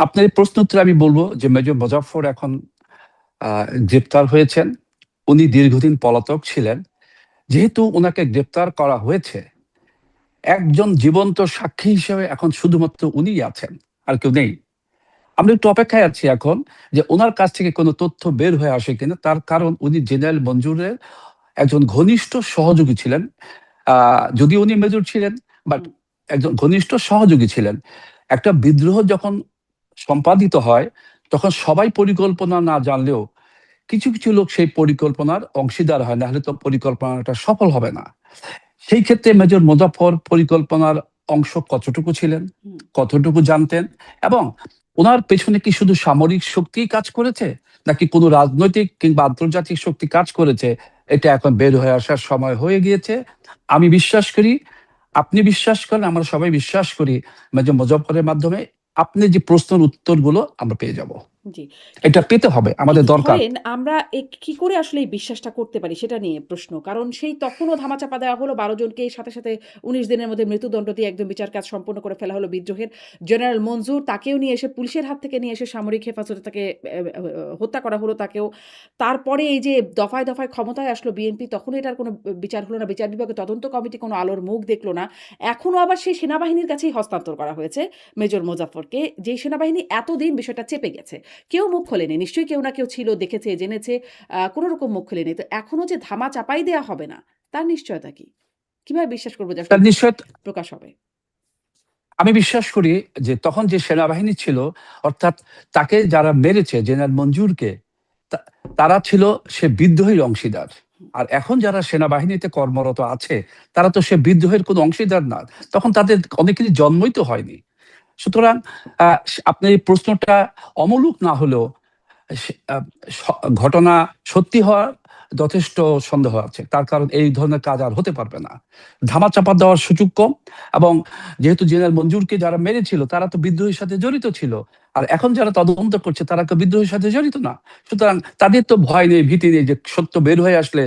Speaker 2: আপনার এই প্রশ্ন উত্তরে আমি বলবো যে মেজর মোজাফফর এখন গ্রেপ্তার হয়েছেন। উনি দীর্ঘদিন পলাতক ছিলেন। যেহেতু ওনাকে গ্রেপ্তার করা হয়েছে, একজন জীবন্ত সাক্ষী হিসেবে এখন শুধুমাত্র উনিই আছেন, আর কেউ নেই। আমরা একটু অপেক্ষায় আছি এখন যে ওনার কাছ থেকে কোনো তথ্য বের হয়ে আসে কিনা, তার কারণ উনি জেনারেল মঞ্জুরের একজন ঘনিষ্ঠ সহযোগী ছিলেন। যদিও উনি মেজর ছিলেন, বাট
Speaker 1: হুম।
Speaker 2: একজন ঘনিষ্ঠ সহযোগী ছিলেন। একটা বিদ্রোহ যখন সম্পাদিত হয় তখন সবাই পরিকল্পনা না জানলেও কিছু কিছু লোক সেই পরিকল্পনার অংশীদার হয়, না হলে তো পরিকল্পনাটা সফল হবে না। সেই ক্ষেত্রে মেজর মোজাফফর পরিকল্পনার অংশ কতটুকু ছিলেন,
Speaker 1: হুম।
Speaker 2: কতটুকু জানতেন, এবং ওনার পেছনে কি শুধু সামরিক শক্তি কাজ করেছে নাকি কোনো রাজনৈতিক কিংবা আন্তর্জাতিক শক্তি কাজ করেছে, এটা এখন বের হয়ে আসার সময় হয়ে গিয়েছে। আমি বিশ্বাস করি, আপনি বিশ্বাস করেন, আমরা সবাই বিশ্বাস করি, মেজর মোজাফফরের মাধ্যমে আপনি যে প্রশ্নের উত্তরগুলো আমরা পেয়ে যাব।
Speaker 1: জি। কিন্তু
Speaker 2: এটা পেতে হবে, আমাদের
Speaker 1: কিন্তু
Speaker 2: দরকার।
Speaker 1: ধরেন আমরা কি করে আসলে এই বিশ্বাসটা করতে পারি সেটা নিয়ে প্রশ্ন। কারণ সেই তখনও ধামাচাপা দেওয়া হলো ১২ জনকে, সাথে, সাথে ১৯ দিনের মধ্যে মৃত্যুদণ্ড দিয়ে একদম বিচার কাজ সম্পন্ন করে ফেলা হলো বিদ্রোহের। জেনারেল মঞ্জুর, তাকেও নিয়ে এসে পুলিশের হাত থেকে নিয়ে এসে সামরিক হেফাজতে তাকে হত্যা করা হলো তাকেও। তারপরে এই যে দফায়, দফায় ক্ষমতায় আসলো বিএনপি, তখনও এটার কোনো বিচার হলো না। বিচার বিভাগের তদন্ত কমিটি কোনো আলোর মুখ দেখল না। এখনো আবার সেই সেনাবাহিনীর কাছেই হস্তান্তর করা হয়েছে মেজর মোজাফফরকে। যেই সেনাবাহিনী এতদিন বিষয়টা চেপে গেছে। কেউ মুখ খোলেনি। নিশ্চয়ই কেউ না কেউ ছিল, দেখেছে, জেনেছে। কোন রকম মুখ খোলেনি। তো এখনো যে ধামা চাপাই দেয়া হবে না, তার নিশ্চয়তা কি? কিভাবে বিশ্বাস করব যে আসলে
Speaker 2: তার নিশ্চয়
Speaker 1: প্রকাশ হবে?
Speaker 2: আমি বিশ্বাস করি যে তখন যে সেনাবাহিনী ছিল, অর্থাৎ তাকে যারা মেরেছে জেনারেল মঞ্জুরকে, তারা ছিল সে বিদ্রোহের অংশীদার। আর এখন যারা সেনাবাহিনীতে কর্মরত আছে তারা তো সে বিদ্রোহের কোনো অংশীদার না। তখন তাদের অনেকেরই জন্মই তো হয়নি। সুতরাং আপনি এই প্রশ্নটা অমূলক না হলেও ঘটনা সত্যি হওয়ার যথেষ্ট সন্দেহ আছে। তার কারণ এই ধরনের কাজ আর হতে পারবে না, ধামাচাপা দেওয়ার সুযোগ কম। এবং যেহেতু জেনারেল মঞ্জুরকে যারা মেরেছিল তারা তো বিদ্রোহের সাথে জড়িত ছিল, আর এখন যারা তদন্ত করছে তারা তো বিদ্রোহের সাথে জড়িত না। সুতরাং তাদের তো ভয় নেই, ভীতি নেই যে সত্য বের হয়ে আসলে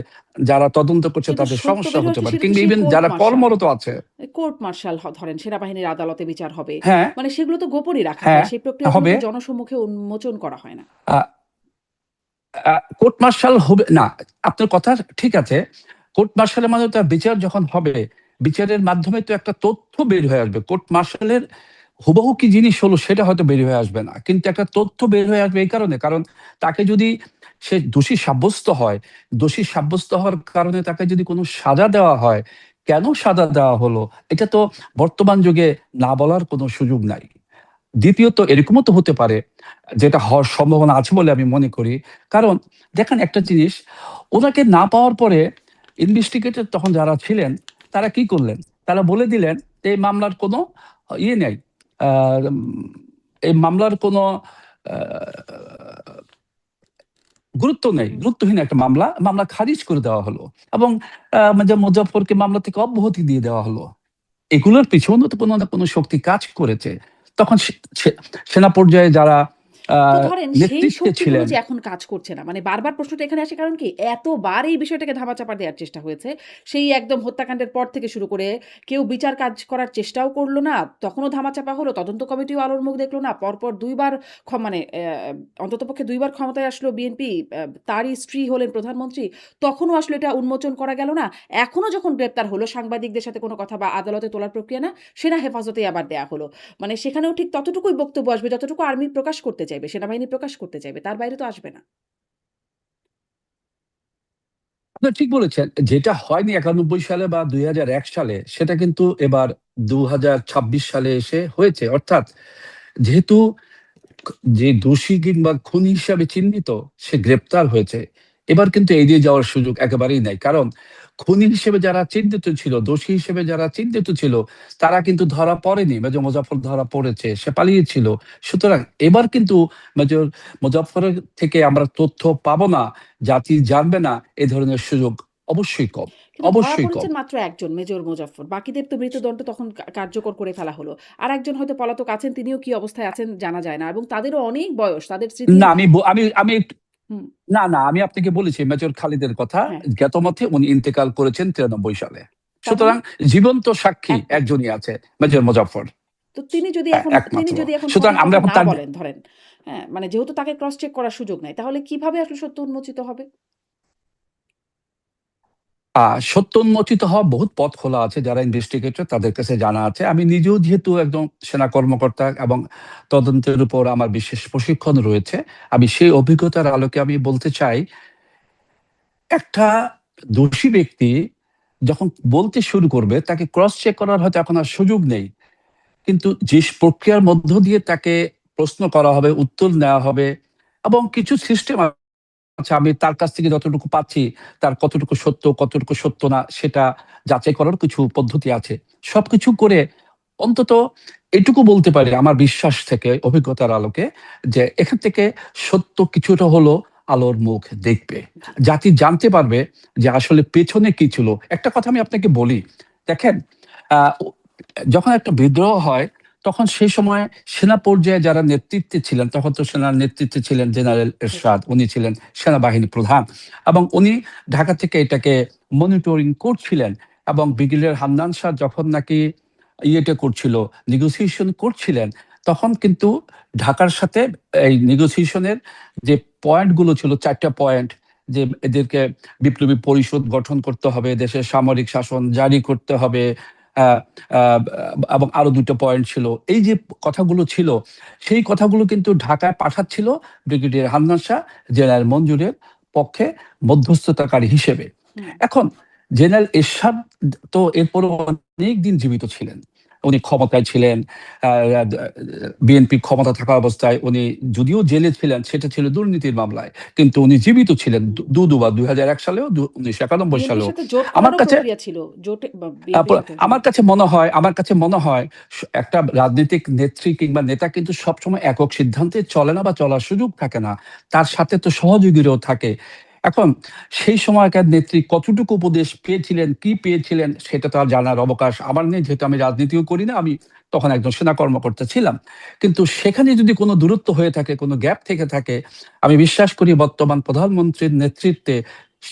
Speaker 2: যারা তদন্ত করছে
Speaker 1: কিন্তু
Speaker 2: তাদের
Speaker 1: সত্য
Speaker 2: সমস্যা
Speaker 1: বের
Speaker 2: হতে
Speaker 1: হচ্ছে
Speaker 2: পারে,
Speaker 1: সেটা তো
Speaker 2: কিংবা
Speaker 1: সেই
Speaker 2: ইভেন
Speaker 1: কোর্ট
Speaker 2: যারা
Speaker 1: মার্শাল।
Speaker 2: কর্মরত আছে।
Speaker 1: কোর্ট মার্শাল ধরেন সেনাবাহিনীর আদালতে বিচার হবে।
Speaker 2: হ্যাঁ,
Speaker 1: মানে সেগুলো তো গোপনই রাখা হয়।
Speaker 2: হ্যাঁ,
Speaker 1: সেই প্রক্রিয়াগুলো
Speaker 2: হবে।
Speaker 1: তো জনসম্মুখে উন্মোচন করা হয় না।
Speaker 2: কোর্ট মার্শাল হবে না, আপনার কথা ঠিক আছে। কোর্ট মার্শালের মাধ্যমে তার বিচার যখন হবে, বিচারের মাধ্যমে তো একটা তথ্য বের হয়ে আসবে। কোর্ট মার্শালের হুবহু কি জিনিস হলো সেটা হয়তো বের হয়ে আসবে না, কিন্তু একটা তথ্য বের হয়ে আসবে এই কারণে, কারণ তাকে যদি সে দোষী সাব্যস্ত হয়, দোষী সাব্যস্ত হওয়ার কারণে তাকে যদি কোনো সাজা দেওয়া হয়, কেন সাজা দেওয়া হলো এটা তো বর্তমান যুগে না বলার কোনো সুযোগ নাই। দ্বিতীয়ত এরকমও তো হতে পারে, যেটা হওয়ার সম্ভাবনা আছে বলে আমি মনে করি। কারণ দেখেন একটা জিনিস, ওনাকে না পাওয়ার পরে ইনভেস্টিগেটর তখন যারা ছিলেন তারা কি করলেন, তারা বলে দিলেন যে এই মামলার কোনো ইয়ে নেই, আহ, উম, এই মামলার কোনো গুরুত্ব নেই,
Speaker 1: হুম।
Speaker 2: গুরুত্বহীন একটা মামলা, মামলা খারিজ করে দেওয়া হলো। এবং মুজাফফরকে মামলা থেকে অব্যাহতি দিয়ে দেওয়া হলো। এগুলোর পিছনে তো কোনো না কোনো শক্তি কাজ করেছে। তখন সেনা পর্যায়ে যারা
Speaker 1: তো
Speaker 2: আহ
Speaker 1: ধরেন সেই
Speaker 2: নেতৃত্বে
Speaker 1: শক্তিগুলো
Speaker 2: ছিলেন।
Speaker 1: যে এখন কাজ করছে না। মানে বারবার প্রশ্নটা এখানে আসে কারণ কি? এতবার এই বিষয়টাকে ধামাচাপা দেওয়ার চেষ্টা হয়েছে। সেই একদম হত্যাকাণ্ডের পর থেকে শুরু করে কেউ বিচার কাজ করার চেষ্টাও করল না। তখনও ধামাচাপা হলো। তদন্ত কমিটিও আলোর মুখ দেখল না। পরপর ২ বার মানে অন্ততপক্ষে ২ বার ক্ষমতায় আসলো বিএনপি। তারই স্ত্রী হলেন প্রধানমন্ত্রী। তখনও আসলে এটা উন্মোচন করা গেল না। এখনো যখন গ্রেপ্তার হলো, সাংবাদিকদের সাথে কোনো কথা বা আদালতে তোলার প্রক্রিয়া না, সেনা হেফাজতেই আবার দেয়া হলো। মানে সেখানেও ঠিক ততটুকুই বক্তব্য আসবে যতটুকু আর্মি প্রকাশ করতে চাইবে, সেনাবাহিনী প্রকাশ করতে চাইবে। তার বাইরে তো আসবে না।
Speaker 2: আপনি ঠিক বলেছেন। যেটা হয়নি 91 সালে বা 2001 সালে, সেটা কিন্তু এবার 2026 সালে এসে হয়েছে। অর্থাৎ যেহেতু যে দোষী কিংবা খুনি হিসাবে চিহ্নিত সে গ্রেপ্তার হয়েছে, এবার কিন্তু এড়িয়ে যাওয়ার সুযোগ একেবারেই নাই। কারণ খুনি হিসেবে যারা চিহ্নিত ছিল, দোষী হিসেবে যারা চিহ্নিত ছিল, তারা কিন্তু ধরা পড়েনি। মেজর মোজাফফর ধরা পড়েছে, সে পালিয়েছিল। সুতরাং এবার কিন্তু মেজর মোজাফফরের থেকে আমরা তথ্য পাবো না, জাতি জানবে না, এ ধরনের সুযোগ অবশ্যই কম,
Speaker 1: কিন্তু ধরা
Speaker 2: অবশ্যই কম।
Speaker 1: পড়েছেন মাত্র একজন, মেজর মোজাফফর। বাকিদের তো মৃত্যুদণ্ড তখন কার্যকর করে ফেলা হলো। আরেকজন হয়তো পলাতক আছেন, তিনিও কি অবস্থায় আছেন জানা যায় না এবং তাদেরও অনেক বয়স। তাদের স্মৃতির
Speaker 2: না, আমি
Speaker 1: হুম,
Speaker 2: না, আমি আপনাকে বলেছি মেজর খালিদের কথা।
Speaker 1: হ্যাঁ।
Speaker 2: জ্ঞাতমতে উনি ইন্তেকাল করেছেন 93 সালে।
Speaker 1: তার মানে
Speaker 2: সুতরাং জীবন্ত সাক্ষী
Speaker 1: একমাত্র।
Speaker 2: একজনই আছে, মেজর মুজাফফর।
Speaker 1: তো
Speaker 2: হ্যাঁ,
Speaker 1: তিনি
Speaker 2: একমাত্র।
Speaker 1: যদি এখন
Speaker 2: সুতরাং
Speaker 1: সঠিক
Speaker 2: আমরা
Speaker 1: কথা
Speaker 2: এখন
Speaker 1: না
Speaker 2: তার
Speaker 1: বলেন ধরেন, হ্যাঁ? মানে যেহেতু তাকে ক্রস চেক করার সুযোগ নাই, তাহলে কিভাবে আসলে সত্য উন্মোচিত হবে?
Speaker 2: সত্য উন্মোচিত হওয়া বহুত পথ খোলা আছে। যারা ইনভেস্টিগেটর তাদের কাছে জানা আছে। আমি নিজেও যেহেতু একজন সেনা কর্মকর্তা এবং তদন্তের উপর আমার বিশেষ প্রশিক্ষণ রয়েছে, আমি সেই অভিজ্ঞতার আলোকে আমি বলতে চাই, একটা দোষী ব্যক্তি যখন বলতে শুরু করবে, তাকে ক্রস চেক করার হয়তো এখন আর সুযোগ নেই। কিন্তু যে প্রক্রিয়ার মধ্য দিয়ে তাকে প্রশ্ন করা হবে, উত্তর নেওয়া হবে, এবং কিছু সিস্টেম আছে, আমি তার কাছ থেকে যতটুকু পাচ্ছি, তার কতটুকু সত্য না, সেটা যাচাই করার কিছু পদ্ধতি আছে। সবকিছু করে অন্তত এটুকু বলতে পারি আমার বিশ্বাস থেকে, অভিজ্ঞতার আলোকে, যে এখান থেকে সত্য কিছুটা হলো আলোর মুখ দেখবে।
Speaker 1: জি।
Speaker 2: জাতি জানতে পারবে যে আসলে পেছনে কি ছিল। একটা কথা আমি আপনাকে বলি, দেখেন, আহ, যখন একটা বিদ্রোহ হয়, তখন সেই সময় সেনা পর্যায়ে যারা নেতৃত্বে ছিলেন, তখন তো সেনার নেতৃত্বে ছিলেন জেনারেল এরশাদ,
Speaker 1: এরশাদ।
Speaker 2: উনি ছিলেন সেনাবাহিনী প্রধান, এবং উনি ঢাকা থেকে এটাকে মনিটরিং করছিলেন। এবং ব্রিগেডিয়ার হামদান শাহ যখন নাকি ইয়েটা করছিল, নেগোসিয়েশন করছিলেন, তখন কিন্তু ঢাকার সাথে এই নেগোসিয়েশনের যে পয়েন্টগুলো ছিল, 4টা পয়েন্ট, যে এদেরকে বিপ্লবী পরিষদ গঠন করতে হবে, দেশের সামরিক শাসন জারি করতে হবে, আহ, আহ, এবং আরো 2টা পয়েন্ট ছিল। এই যে কথাগুলো ছিল, সেই কথাগুলো কিন্তু ঢাকায় পাঠাচ্ছিল ব্রিগেডিয়ার হামদান শাহ জেনারেল মঞ্জুরের পক্ষে মধ্যস্থতাকারী হিসেবে।
Speaker 1: হুম।
Speaker 2: এখন জেনারেল এরশাদ তো এরপরও অনেক দিন জীবিত ছিলেন, উনি ক্ষমতায় ছিলেন। বিএনপি ক্ষমতা থাকা অবস্থায় উনি যদিও জেলে ছিলেন, সেটা ছিল দুর্নীতির মামলায়, কিন্তু উনি জীবিত ছিলেন দুবার, 2001 সালেও, 1991
Speaker 1: বিএনপির
Speaker 2: সালেও।
Speaker 1: সাথে জোট
Speaker 2: আমার
Speaker 1: করারও
Speaker 2: কাছে
Speaker 1: প্রক্রিয়া ছিল। জোটে বা বিএনপির সাথে হুম।
Speaker 2: আমার কাছে মনে হয় একটা রাজনৈতিক নেত্রী কিংবা নেতা কিন্তু সবসময় একক সিদ্ধান্তে চলে না, বা চলার সুযোগ থাকে না। তার সাথে তো সহযোগীরাও থাকে। এখন সেই সময়কার নেত্রী কতটুকু উপদেশ পেয়েছিলেন, কি পেয়েছিলেন, সেটা তো আর জানার অবকাশ আমার নেই, যেহেতু আমি রাজনীতিও করি না। আমি তখন একজন সেনা কর্মকর্তা ছিলাম। কিন্তু সেখানে যদি কোনো দূরত্ব হয়ে থাকে, কোনো গ্যাপ থেকে থাকে, আমি বিশ্বাস করি বর্তমান প্রধানমন্ত্রীর নেতৃত্বে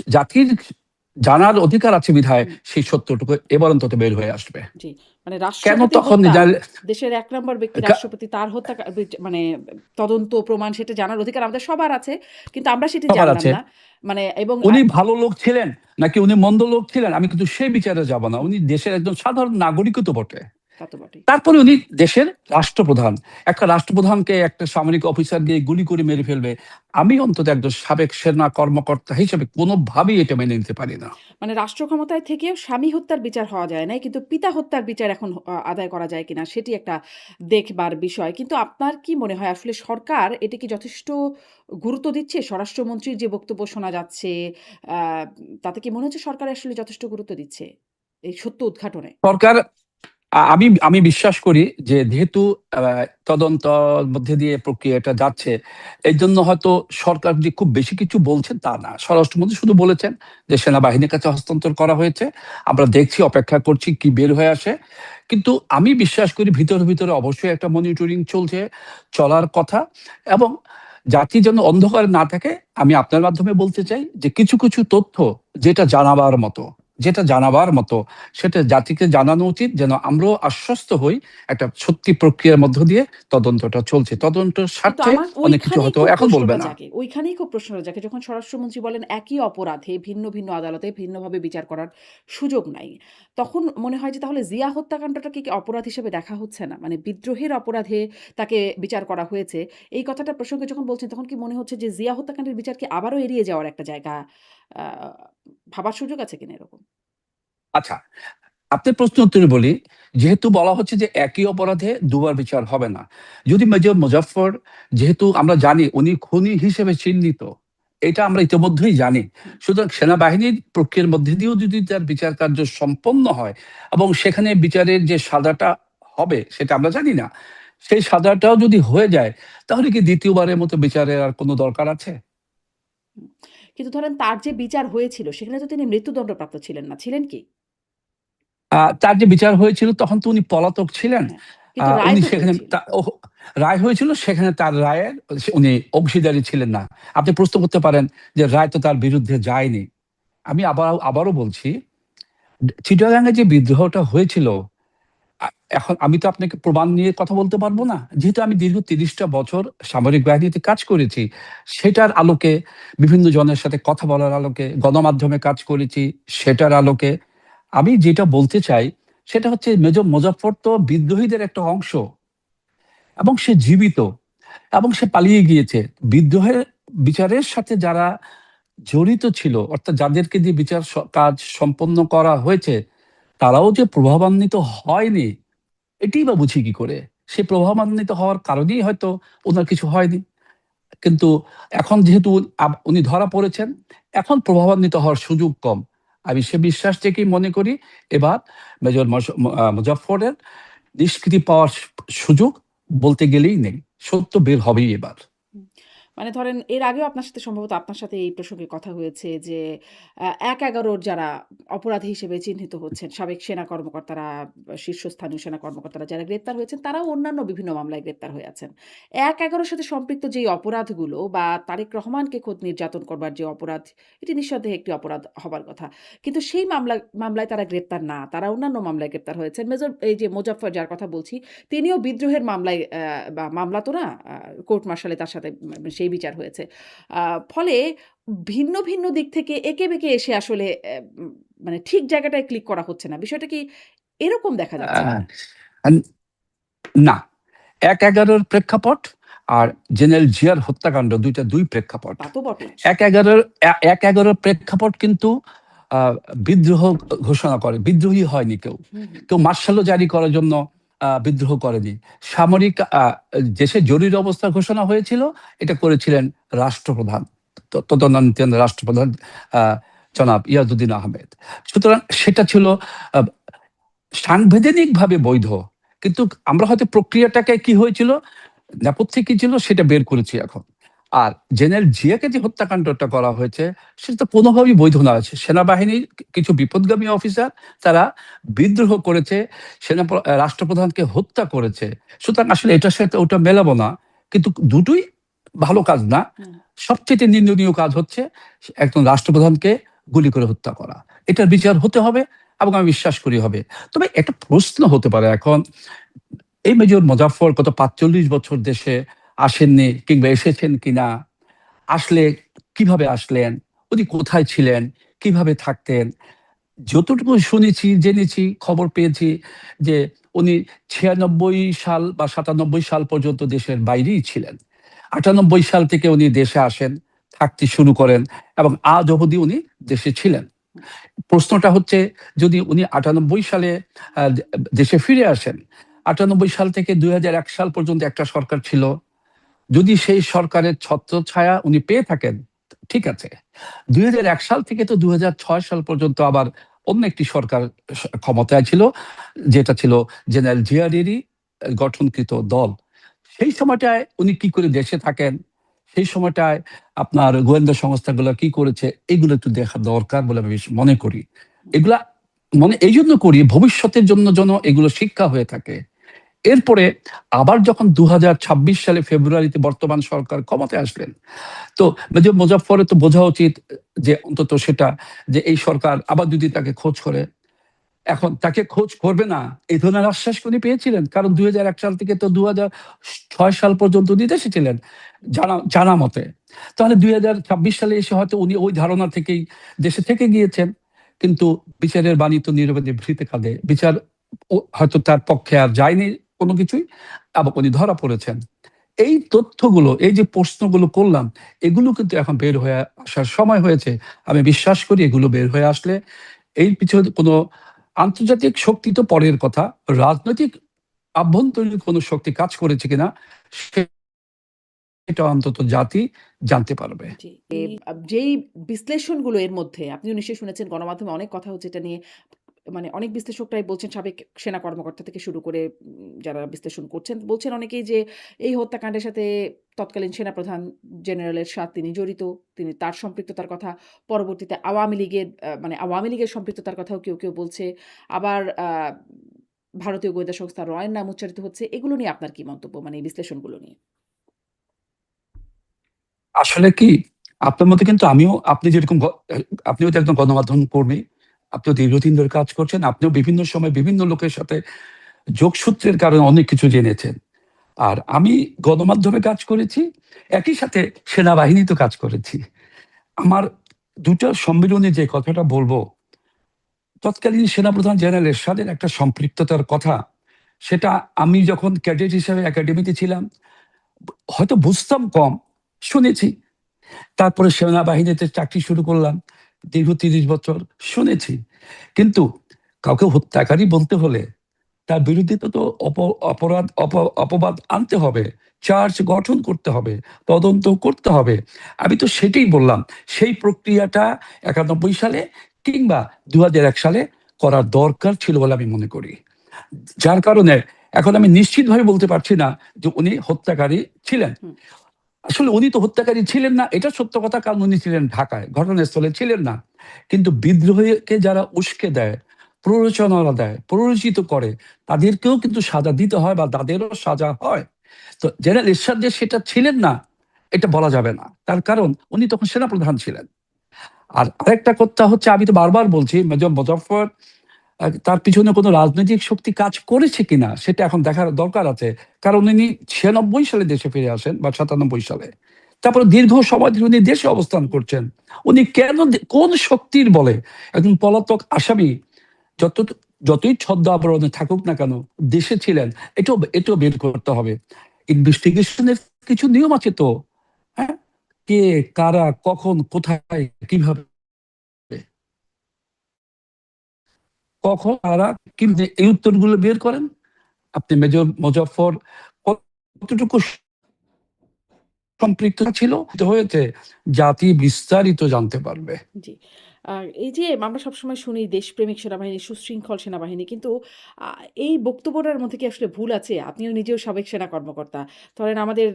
Speaker 2: জাতির জানার অধিকার আছে বিধায়
Speaker 1: হুম।
Speaker 2: সেই সত্যটুকু এবার অন্তত বের হয়ে আসবে।
Speaker 1: জি। মানে
Speaker 2: কেন
Speaker 1: রাষ্ট্রপতির
Speaker 2: তখন
Speaker 1: হত্যা,
Speaker 2: জানলে-
Speaker 1: দেশের ১ নাম্বার ব্যক্তি
Speaker 2: কা-
Speaker 1: রাষ্ট্রপতি, তার হত্যা মানে তদন্ত প্রমাণ সেটা জানার অধিকার আমাদের সবার আছে। কিন্তু আমরা সেটি
Speaker 2: সবার
Speaker 1: জানলাম
Speaker 2: আছে।
Speaker 1: না। মানে এবং
Speaker 2: উনি ভালো লোক ছিলেন নাকি উনি মন্দ লোক ছিলেন, আমি কিন্তু সে বিচারে যাব না।
Speaker 1: হুম,
Speaker 2: উনি দেশের একজন সাধারণ নাগরিকও তো বটে।
Speaker 1: তা তো বটেই।
Speaker 2: তারপরে উনি দেশের রাষ্ট্রপ্রধান। একটা রাষ্ট্রপ্রধানকে একটা সামরিক অফিসার গিয়ে গুলি করে মেরে ফেলবে, আমি অন্তত একজন সাবেক সেনা কর্মকর্তা হিসেবে কোনোভাবেই এটা মেনে নিতে পারি না।
Speaker 1: মানে রাষ্ট্র ক্ষমতায় থেকেও স্বামী হত্যার বিচার হওয়া যায় নাই। কিন্তু পিতা হত্যার বিচার এখন আদায় করা যায় কিনা সেটি একটা দেখবার বিষয়। কিন্তু আপনার কি মনে হয় আসলে সরকার এটি কি যথেষ্ট গুরুত্ব দিচ্ছে? স্বরাষ্ট্রমন্ত্রীর যে বক্তব্য শোনা যাচ্ছে, আ তাতে কি মনে হচ্ছে সরকার আসলে যথেষ্ট গুরুত্ব দিচ্ছে এই সত্য উদ্ঘাটনে?
Speaker 2: সরকার, আমি আমি বিশ্বাস করি যে যেহেতু তদন্ত মধ্যে দিয়ে প্রক্রিয়াটা যাচ্ছে, এই জন্য হয়তো সরকার যে খুব বেশি কিছু বলছেন তা না। স্বরাষ্ট্রমন্ত্রী শুধু বলেছেন যে সেনাবাহিনীর কাছে হস্তান্তর করা হয়েছে, আমরা দেখছি, অপেক্ষা করছি কি বের হয়ে আসে। কিন্তু আমি বিশ্বাস করি ভিতরে ভিতরে অবশ্যই একটা মনিটরিং চলছে, চলার কথা। এবং জাতি যেন অন্ধকারে না থাকে, আমি আপনার মাধ্যমে বলতে চাই যে কিছু কিছু তথ্য যেটা জানাবার মতো, সেটা জাতিকে জানানো উচিত, যেন আমরাও আশ্বস্ত হই একটা সত্যি প্রক্রিয়ার মধ্য দিয়ে তদন্তটা চলছে। তদন্তের
Speaker 1: কিন্তু
Speaker 2: স্বার্থে
Speaker 1: আমার
Speaker 2: অনেক কিছু
Speaker 1: ওইখানেই
Speaker 2: হয়তো
Speaker 1: খুব
Speaker 2: এখন বলবে
Speaker 1: প্রশ্নটা
Speaker 2: না।
Speaker 1: জাগে। ওইখানেই খুব প্রশ্নটা জাগে যখন স্বরাষ্ট্রমন্ত্রী বলেন একই অপরাধে ভিন্ন, ভিন্ন আদালতে ভিন্নভাবে বিচার করার সুযোগ নাই। তখন মনে হয় যে তাহলে জিয়া হত্যাকাণ্ডটাকে কি অপরাধ হিসেবে দেখা হচ্ছে না? মানে বিদ্রোহের অপরাধে তাকে বিচার করা হয়েছে। এই কথাটা প্রসঙ্গে যখন বলছেন তখন কি মনে হচ্ছে যে জিয়া হত্যাকাণ্ডের বিচার কি আবারও এড়িয়ে যাওয়ার একটা জায়গা আ ভাবার সুযোগ আছে কিনা এরকম?
Speaker 2: আচ্ছা, আপনার প্রশ্ন উত্তরে বলি, যেহেতু বলা হচ্ছে যে একই অপরাধে দুবার বিচার হবে না। যদি মেজর মুজাফফর, যেহেতু আমরা জানি উনি খুনি হিসেবে চিহ্নিত, এটা আমরা ইতিমধ্যেই জানি।
Speaker 1: হুম।
Speaker 2: সুতরাং সেনাবাহিনীর প্রক্রিয়ার মধ্যে দিয়েও যদি তার বিচার কার্য সম্পন্ন হয় এবং সেখানে বিচারের যে সাজাটা হবে সেটা আমরা জানি না। সেই সাজাটাও যদি হয়ে যায়, তাহলে কি দ্বিতীয়বারের মতো বিচারের আর কোনো দরকার আছে?
Speaker 1: হুম। কিন্তু ধরেন তার যে বিচার হয়েছিল সেখানে তো তিনি মৃত্যুদণ্ডপ্রাপ্ত ছিলেন না, ছিলেন কি?
Speaker 2: তার যে বিচার হয়েছিল তখন তো উনি পলাতক ছিলেন।
Speaker 1: হ্যাঁ, কিন্তু রায়
Speaker 2: উনি
Speaker 1: তো
Speaker 2: সেখানে
Speaker 1: হয়েছিল।
Speaker 2: রায় হয়েছিল, সেখানে তার রায়ের উনি অংশীদারি ছিলেন না। আপনি প্রশ্ন করতে পারেন যে রায় তো তার বিরুদ্ধে যায়নি। আমি আবারও বলছি, চিটাগাং এ যে বিদ্রোহটা হয়েছিল, আ এখন আমি তো আপনাকে প্রমাণ নিয়ে কথা বলতে পারব
Speaker 1: হুম,
Speaker 2: না। যেহেতু আমি দীর্ঘ ৩০ টা বছর সামরিক বাহিনীতে কাজ করেছি। সেটার আলোকে, বিভিন্ন জনের সাথে কথা বলার আলোকে, গণমাধ্যমে কাজ করেছি, সেটার আলোকে আমি যেটা বলতে চাই সেটা হচ্ছে মেজর মুজাফফর তো বিদ্রোহীদের একটা অংশ এবং সে জীবিত এবং সে পালিয়ে গিয়েছে। বিদ্রোহের বিচারের সাথে যারা জড়িত ছিল, অর্থাৎ যাদেরকে দিয়ে বিচার কাজ সম্পন্ন করা হয়েছে, তারাও যে প্রভাবান্বিত হয়নি, এটিই বা বুঝি কি করে? সে প্রভাবান্বিত হওয়ার কারণেই হয়তো উনার কিছু হয়নি। কিন্তু এখন যেহেতু উনি ধরা পড়েছেন, এখন প্রভাবান্বিত হওয়ার সুযোগ কম। আমি সে বিশ্বাস থেকেই মনে করি এবার মেজর মুজাফফরের নিষ্কৃতি পাওয়ার সুযোগ বলতে গেলেই নেই। সত্য বের হবেই এবার।
Speaker 1: হুম। মানে ধরেন এর আগেও আপনার সাথে সম্ভবত আপনার সাথে এই প্রসঙ্গে কথা হয়েছে যে ১/১১ র যারা অপরাধী হিসেবে চিহ্নিত হচ্ছেন, সাবেক সেনা কর্মকর্তারা, শীর্ষস্থানীয় সেনা কর্মকর্তারা যারা গ্রেপ্তার হয়েছেন, তারাও অন্যান্য বিভিন্ন মামলায় গ্রেপ্তার হয়ে আছেন। ১/১১ র সাথে সম্পৃক্ত যেই অপরাধগুলো বা তারেক রহমানকে খোদ নির্যাতন করবার যে অপরাধ, এটি নিঃসন্দেহে একটি অপরাধ হবার কথা। কিন্তু সেই মামলায় তারা গ্রেপ্তার না। তারা অন্যান্য মামলায় গ্রেপ্তার হয়েছেন। মেজর এই যে মোজাফফর যার কথা বলছি, তিনিও বিদ্রোহের মামলায় বা মামলা তো না, কোর্ট মার্শালে তার সাথে সেই বিচার হয়েছে। আ ফলে ভিন্ন দিক থেকে এঁকে বেঁকে এসে আসলে মানে ঠিক জায়গাটায় ক্লিক করা হচ্ছে না। বিষয়টা কি এরকম দেখা যাচ্ছে
Speaker 2: আ
Speaker 1: কিনা?
Speaker 2: আন না, ১/১১ র প্রেক্ষাপট আর জেনারেল জিয়ার হত্যাকাণ্ড ২ টা ২ প্রেক্ষাপট।
Speaker 1: তা তো বটেই।
Speaker 2: ১/১১ ১/১১ প্রেক্ষাপট কিন্তু আ বিদ্রোহ ঘোষণা করে। বিদ্রোহী হয়নি কেউ।
Speaker 1: হুম।
Speaker 2: কেউ মার্শালও জারি করার জন্য বিদ্রোহ করেনি। সামরিক দেশে জরুরি অবস্থা ঘোষণা হয়েছিল, এটা করেছিলেন রাষ্ট্রপ্রধান। তদানীন্তন রাষ্ট্রপ্রধান আ জনাব ইয়াজউদ্দিন আহমেদ। সুতরাং সেটা ছিল আ সাংবিধানিকভাবে বৈধ। কিন্তু আমরা হয়তো প্রক্রিয়াটাকে কি হয়েছিল, নেপথ্যে কি ছিল সেটা বের করেছি এখন। আর জেনারেল জিয়াকে যে হত্যাকাণ্ডটা করা হয়েছে সেটা তো কোনোভাবেই বৈধ না। সেনাবাহিনীর কিছু বিপথগামী অফিসার তারা বিদ্রোহ করেছে, রাষ্ট্রপ্রধানকে হত্যা করেছে। সুতরাং আসলে এটার সাথে ওটা মেলাবো না। কিন্তু দুটোই ভালো কাজ না।
Speaker 1: হুম।
Speaker 2: সবচেয়ে নিন্দনীয় কাজ হচ্ছে একজন রাষ্ট্রপ্রধানকে গুলি করে হত্যা করা। এটার বিচার হতে হবে এবং আমি বিশ্বাস করি হবে। তবে একটা প্রশ্ন হতে পারে এখন, এই মেজর মুজাফফর গত ৪৫ বছর দেশে আসেননি কিংবা এসেছেন কিনা? আসলে কিভাবে আসলেন? উনি কোথায় ছিলেন? কিভাবে থাকতেন? যতটুকু শুনেছি, জেনেছি, খবর পেয়েছি যে উনি ৯৬ সাল বা ৯৭ সাল পর্যন্ত দেশের বাইরেই ছিলেন। ৯৮ সাল থেকে উনি দেশে আসেন, থাকতে শুরু করেন এবং আজ অবধি উনি দেশে ছিলেন। প্রশ্নটা হচ্ছে, যদি উনি ৯৮ সালে দে দেশে ফিরে আসেন, ৯৮ সাল থেকে ২০০১ সাল পর্যন্ত একটা সরকার ছিল। যদি সেই সরকারের ছত্রছায়া উনি পেয়ে থাকেন, ঠিক আছে। ২০০১ সাল থেকে তো ২০০৬ সাল পর্যন্ত আবার অন্য একটি সরকার ক্ষমতায় ছিল, যেটা ছিল জেনারেল জিয়ারেরই গঠনকৃত দল। সেই সময়টায় উনি কি করে দেশে থাকেন, সেই সময়টায় আপনার গোয়েন্দা সংস্থাগুলো কি করেছে, এগুলো একটু দেখা দরকার বলে আমি মনে করি। এগুলা মনে এইজন্য করি, ভবিষ্যতের জন্য যেন এগুলো শিক্ষা হয়ে থাকে। এরপরে আবার যখন ২০২৬ সালে ফেব্রুয়ারিতে বর্তমান সরকার ক্ষমতায় আসলেন, তো মেজর মুজাফফরের তো বোঝা উচিত যে অন্তত সেটা, যে এই সরকার আবার যদি তাকে খোঁজ করে, এখন তাকে খোঁজ করবে না এই ধরনের আশ্বাস উনি পেয়েছিলেন। কারণ ২০০১ সাল থেকে তো ২০০৬ সাল পর্যন্ত উনি দেশে ছিলেন জানা জানা মতে। তাহলে ২০২৬ সালে এসে হয়তো উনি ওই ধারণা থেকেই দেশে থেকে গিয়েছেন। কিন্তু বিচারের বাণী তো নীরবে নিভৃতে কাঁদে। বিচার হয়তো তার পক্ষে আর যায়নি কোনো কিছুই এবং উনি ধরা পড়েছেন। এই তথ্যগুলো, এই যে প্রশ্নগুলো করলাম, এগুলো কিন্তু এখন বের হয়ে আসার সময় হয়েছে। আমি বিশ্বাস করি এগুলো বের হয়ে আসলে এর পিছনে কোনো আন্তর্জাতিক শক্তি তো পরের কথা, রাজনৈতিক আভ্যন্তরীণ কোনো শক্তি কাজ করেছে কিনা সেটা অন্তত জাতি জানতে পারবে।
Speaker 1: জি। যেই বিশ্লেষণগুলো এর মধ্যে আপনিও নিশ্চয়ই শুনেছেন গণমাধ্যমে অনেক কথা হচ্ছে এটা নিয়ে। মানে অনেক বিশ্লেষকরাই বলছেন সাবেক সেনা কর্মকর্তা থেকে শুরু করে যারা বিশ্লেষণ করছেন, বলছেন অনেকেই যে এই হত্যাকাণ্ডের সাথে তৎকালীন সেনাপ্রধান জেনারেল এরশাদ তিনি জড়িত। তার সম্পৃক্ততার কথা পরবর্তীতে আওয়ামী লীগের মানে আওয়ামী লীগের সম্পৃক্ততার কথাও কেউ বলছে। আবার ভারতীয় গোয়েন্দা সংস্থা রয়ের নাম উচ্চারিত হচ্ছে। এগুলো নিয়ে আপনার কি মন্তব্য? মানে এই বিশ্লেষণগুলো নিয়ে?
Speaker 2: আসলে কি আপনার মতো কিন্তু আমিও, আপনি যেরকম আপনিও তো একজন গণমাধ্যম কর্মী। আপনিও দীর্ঘদিন ধরে কাজ করছেন। আপনিও বিভিন্ন সময় বিভিন্ন লোকের সাথে যোগসূত্রের কারণে অনেক কিছু জেনেছেন। আর আমি গণমাধ্যমে কাজ করেছি, একই সাথে সেনাবাহিনীতেও কাজ করেছি। আমার ২ টার সম্মিলনে যে কথাটা বলবো, তৎকালীন সেনাপ্রধান জেনারেল এরশাদের একটা সম্পৃক্ততার কথা, সেটা আমি যখন ক্যাডেট হিসেবে একাডেমিতে ছিলাম হয়তো বুঝতাম কম, শুনেছি। তারপরে সেনাবাহিনীতে চাকরি শুরু করলাম। দীর্ঘ ৩০ বছর শুনেছি। কিন্তু কাউকে হত্যাকারী বলতে হলে তার বিরুদ্ধে তো অপরাধ অপবাদ আনতে হবে, চার্জ গঠন করতে হবে, তদন্ত করতে হবে। আমি তো সেটাই বললাম। সেই প্রক্রিয়াটা ৯১ সালে কিংবা ২০০১ সালে করার দরকার ছিল বলে আমি মনে করি। যার কারণে এখন আমি নিশ্চিতভাবে বলতে পারছি না যে উনি হত্যাকারী ছিলেন।
Speaker 1: হুম।
Speaker 2: আসলে উনি তো হত্যাকারী ছিলেন না, এটা সত্য কথা, কারণ উনি ছিলেন ঢাকায়, ঘটনাস্থলে ছিলেন না। কিন্তু বিদ্রোহীকে যারা উস্কে দেয়, প্ররোচনা দেয়, প্ররোচিত করে, তাদেরকেও কিন্তু সাজা দিতে হয় বা তাদেরও সাজা হয়। তো জেনারেল এরশাদ যে সেটা ছিলেন না, এটা বলা যাবে না। তার কারণ উনি তখন সেনাপ্রধান ছিলেন। আর আরেকটা কথা হচ্ছে, আমি তো বারবার বলছি, মেজর মোজাফফর তার পিছনে কোনো রাজনৈতিক শক্তি কাজ করেছে কিনা সেটা এখন দেখার দরকার আছে। কারণ উনি ৯৬ সালে দেশে ফিরে আসেন বা ৯৭ সালে। তারপরে দীর্ঘ সময় ধরে উনি দেশে অবস্থান করছেন। উনি কেন, কোন শক্তির বলে একজন পলাতক আসামি যত যতই ছদ্ম আবরণে থাকুক না কেন দেশে ছিলেন, এটাও বের করতে হবে। ইনভেস্টিগেশনের কিছু নিয়ম আছে তো, হ্যাঁ? কে, কারা, কখন, কোথায়, কিভাবে, কখন, কারা, কি, এই উত্তরগুলো বের করেন। আপনি মেজর মোজাফফর কতটুকু সম্পৃক্ত ছিল হয়েছে, জাতি বিস্তারিত জানতে পারবে।
Speaker 1: জি। আর এই যে আমরা সবসময় শুনি দেশপ্রেমিক সেনাবাহিনী, সুশৃঙ্খল সেনাবাহিনী। কিন্তু আ এই বক্তব্যটার মধ্যে কি আসলে ভুল আছে? আপনিও নিজেও সাবেক সেনা কর্মকর্তা। ধরেন আমাদের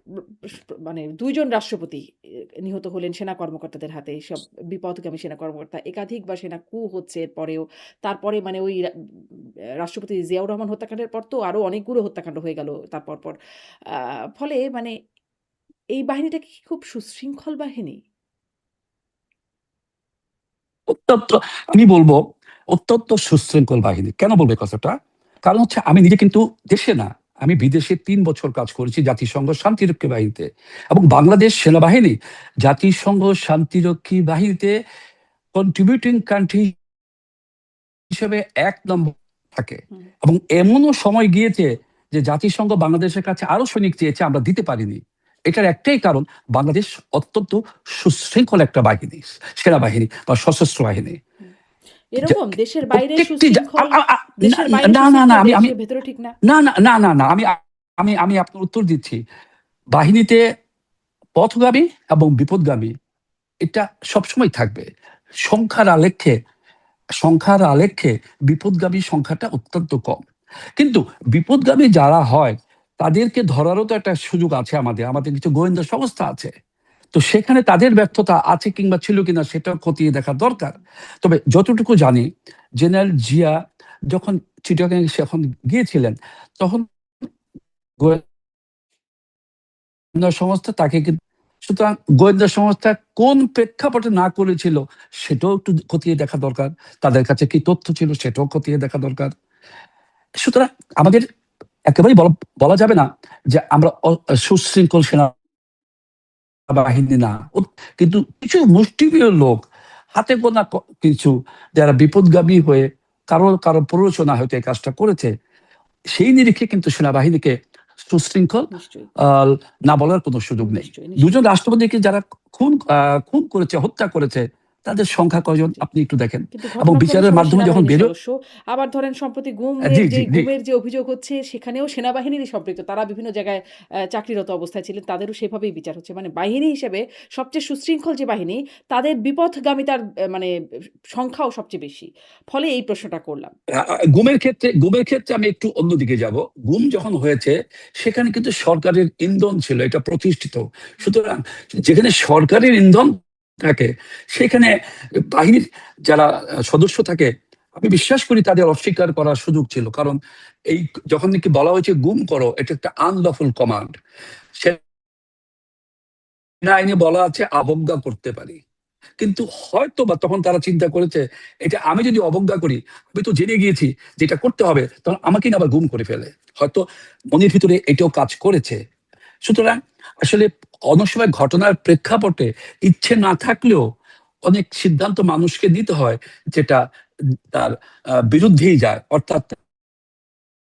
Speaker 1: ব মানে ২ জন রাষ্ট্রপতি নিহত হলেন সেনা কর্মকর্তাদের হাতে। এসব বিপথগামী সেনা কর্মকর্তা। একাধিকবার সেনা কূ হচ্ছে এরপরেও। তারপরে মানে ওই রাষ্ট্রপতি জিয়াউর রহমান হত্যাকাণ্ডের পর তো আরো অনেকগুলো হত্যাকাণ্ড হয়ে গেল তার পরপর। আ ফলে মানে এই বাহিনীটা কি খুব সুশৃঙ্খল বাহিনী?
Speaker 2: অত্যন্ত, আমি বলবো অত্যন্ত সুশৃঙ্খল বাহিনী। কেন বলবো এই কথাটা? কারণ হচ্ছে আমি নিজে কিন্তু দেশে না, আমি বিদেশে ৩ বছর কাজ করেছি জাতিসংঘ শান্তিরক্ষী বাহিনীতে, এবং বাংলাদেশ সেনাবাহিনী জাতিসংঘ শান্তিরক্ষী বাহিনীতে কন্ট্রিবিউটিং কান্ট্রি হিসেবে ১ নম্বর থাকে।
Speaker 1: হুম।
Speaker 2: এবং এমনও সময় গিয়েছে যে জাতিসংঘ বাংলাদেশের কাছে আরো সৈনিক চেয়েছে, আমরা দিতে পারিনি। এটার একটাই কারণ, বাংলাদেশ অত্যন্ত সুশৃঙ্খল একটা বাহিনী, সেনাবাহিনী বা সশস্ত্র বাহিনী।
Speaker 1: হুম।
Speaker 2: যা
Speaker 1: এরকম দেশের বাইরে
Speaker 2: প্রত্যেকটি যা আ
Speaker 1: সুশৃঙ্খল
Speaker 2: আ আ না,
Speaker 1: দেশের বাইরে
Speaker 2: না, না, না,
Speaker 1: সুশৃঙ্খল,
Speaker 2: আমি আমি
Speaker 1: দেশের ভেতরে ঠিক না?
Speaker 2: না, না, না, না, না, আমি আপনার উত্তর দিচ্ছি। বাহিনীতে পথগামী এবং বিপথগামী এটা সবসময় থাকবে। সংখ্যার আলেখ্যে সংখ্যার আলেখ্যে বিপথগামী সংখ্যাটা অত্যন্ত কম। কিন্তু বিপথগামী যারা হয় তাদেরকে ধরারও তো একটা সুযোগ আছে আমাদের। আমাদের কিছু গোয়েন্দা সংস্থা আছে। তো সেখানে তাদের ব্যর্থতা আছে কিংবা ছিল কিনা সেটাও খতিয়ে দেখা দরকার। তবে যতটুকু জানি, জেনারেল জিয়া যখন চিটাগাং যখন গিয়েছিলেন, তখন গোয়েন্দা সংস্থা তাকে কিন্তু, সুতরাং গোয়েন্দা সংস্থা কোন প্রেক্ষাপটে না করেছিল সেটাও একটু খতিয়ে দেখা দরকার। তাদের কাছে কি তথ্য ছিল সেটাও খতিয়ে দেখা দরকার। সুতরাং আমাদের একেবারেই বলা যাবে না যে আমরা সুশৃঙ্খল সেনাবাহিনী না। কিন্তু কিছু মুষ্টিমেয় লোক, হাতে গোনা কিছু, যারা বিপদগামী হয়ে কারো কারো প্ররোচনা হয়তো এই কাজটা করেছে, সেই নিরিখে কিন্তু সেনাবাহিনীকে সুশৃঙ্খল
Speaker 1: নিশ্চয়ই,
Speaker 2: না বলার কোনো সুযোগ নেই।
Speaker 1: নিশ্চয়ই, নিশ্চয়ই।
Speaker 2: দুজন রাষ্ট্রপতিকে যারা খুন করেছে, হত্যা করেছে, তাদের সংখ্যা কয়জন
Speaker 1: জি।
Speaker 2: আপনি একটু দেখেন।
Speaker 1: কিন্তু
Speaker 2: এবং
Speaker 1: ঘটনাক্রমে
Speaker 2: বিচারের
Speaker 1: সবাই
Speaker 2: মাধ্যমে যখন
Speaker 1: সেনাবাহিনীর
Speaker 2: বেরো
Speaker 1: সদস্য। আবার ধরেন সম্প্রতি
Speaker 2: জি, জি, জি।
Speaker 1: গুমের যে অভিযোগ হচ্ছে সেখানেও সেনাবাহিনীরই সম্পৃক্ত। তারা বিভিন্ন জায়গায় চাকরিরত অবস্থায় ছিলেন। তাদেরও সেভাবেই বিচার হচ্ছে। মানে বাহিনী হিসেবে সবচেয়ে সুশৃঙ্খল যে বাহিনী তাদের বিপথগামিতার মানে সংখ্যাও সবচেয়ে বেশি। ফলে এই প্রশ্নটা করলাম।
Speaker 2: গুমের ক্ষেত্রে আমি একটু অন্যদিকে যাব। গুম যখন হয়েছে সেখানে কিন্তু সরকারের ইন্ধন ছিল, এটা প্রতিষ্ঠিত। সুতরাং যেখানে সরকারের ইন্ধন থাকে সেখানে বাহিনীর যারা সদস্য থাকে, আমি বিশ্বাস করি তাদের অস্বীকার করার সুযোগ ছিল। কারণ এই যখন নাকি বলা হয়েছে গুম করো, এটা একটা আনলফুল কমান্ড। সেনা আইনে বলা আছে অবজ্ঞা করতে পারি, কিন্তু হয়তো বা তখন তারা চিন্তা করেছে এটা আমি যদি অবজ্ঞা করি, আমি তো জেনে গিয়েছি যেটা করতে হবে, তখন আমাকে না আবার গুম করে ফেলে। হয়তো মনের ভিতরে এটাও কাজ করেছে। সুতরাং আসলে অনেক সময় ঘটনার প্রেক্ষাপটে ইচ্ছে না থাকলেও অনেক সিদ্ধান্ত মানুষকে নিতে হয় যেটা তার বিরুদ্ধেই যায়, অর্থাৎ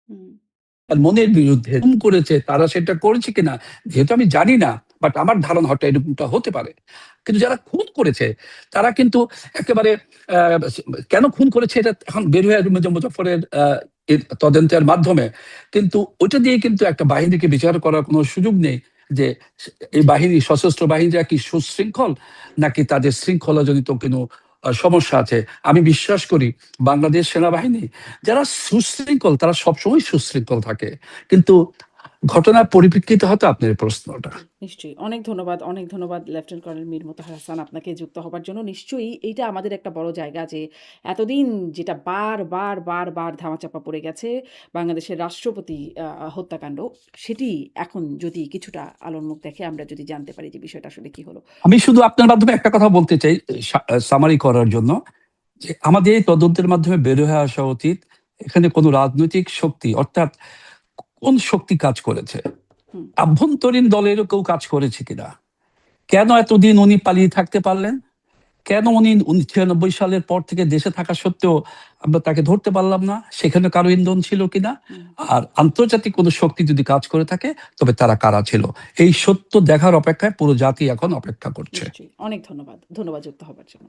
Speaker 1: হুম,
Speaker 2: তার মনের বিরুদ্ধে। খুন করেছে তারা সেটা করেছে কিনা যেহেতু আমি জানি না, বাট আমার ধারণা হয়তো এরকমটা হতে পারে। কিন্তু যারা খুন করেছে তারা কিন্তু একেবারে আহ, কেন খুন করেছে এটা এখন বের হয়ে আসবে মুজফ্ফরের এর তদন্তের মাধ্যমে। কিন্তু ওটা দিয়ে কিন্তু একটা বাহিনীকে বিচার করার কোনো সুযোগ নেই যে এই বাহিনী, সশস্ত্র বাহিনীরা কি সুশৃঙ্খল নাকি তাদের শৃঙ্খলাজনিত কোনো সমস্যা আছে। আমি বিশ্বাস করি বাংলাদেশ সেনাবাহিনী যারা সুশৃঙ্খল তারা সবসময় সুশৃঙ্খল থাকে। কিন্তু ঘটনার পরিপ্রেক্ষিতে হয়তো আপনার এই প্রশ্নটা।
Speaker 1: জি, নিশ্চয়ই। অনেক ধন্যবাদ লেফটেন্যান্ট কর্নেল মীর মোতাহার হাসান আপনাকে যুক্ত হবার জন্য। নিশ্চয়ই এইটা আমাদের একটা বড় জায়গা যে এতদিন যেটা বারবার ধামাচাপা পড়ে গেছে বাংলাদেশের রাষ্ট্রপতি হত্যাকাণ্ড, সেটি এখন যদি কিছুটা আলোর মুখ দেখে আমরা যদি জানতে পারি যে বিষয়টা আসলে কি হলো।
Speaker 2: আমি শুধু আপনার মাধ্যমে একটা কথা বলতে চাই সামারি করার জন্য, যে আমাদের এই তদন্তের মাধ্যমে বের হয়ে আসা উচিত এখানে কোনো রাজনৈতিক শক্তি, অর্থাৎ কোন শক্তি কাজ করেছে,
Speaker 1: হুম,
Speaker 2: আভ্যন্তরীণ দলেরও কেউ কাজ করেছে কিনা, কেন এতদিন উনি পালিয়ে থাকতে পারলেন, কেন উনি 96 সালের পর থেকে দেশে থাকা সত্ত্বেও আমরা তাকে ধরতে পারলাম না, সেখানে কারো ইন্ধন ছিল কিনা।
Speaker 1: হুম,
Speaker 2: আর আন্তর্জাতিক কোনো শক্তি যদি কাজ করে থাকে তবে তারা কারা ছিল, এই সত্য দেখার অপেক্ষায় পুরো জাতি এখন অপেক্ষা করছে।
Speaker 1: নিশ্চয়ই। অনেক ধন্যবাদ। ধন্যবাদ যুক্ত হবার জন্য।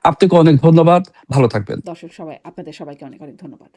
Speaker 2: আপনাকে অনেক ধন্যবাদ, ভালো থাকবেন।
Speaker 1: দর্শক সবাই আপনাদের সবাইকে অনেক ধন্যবাদ।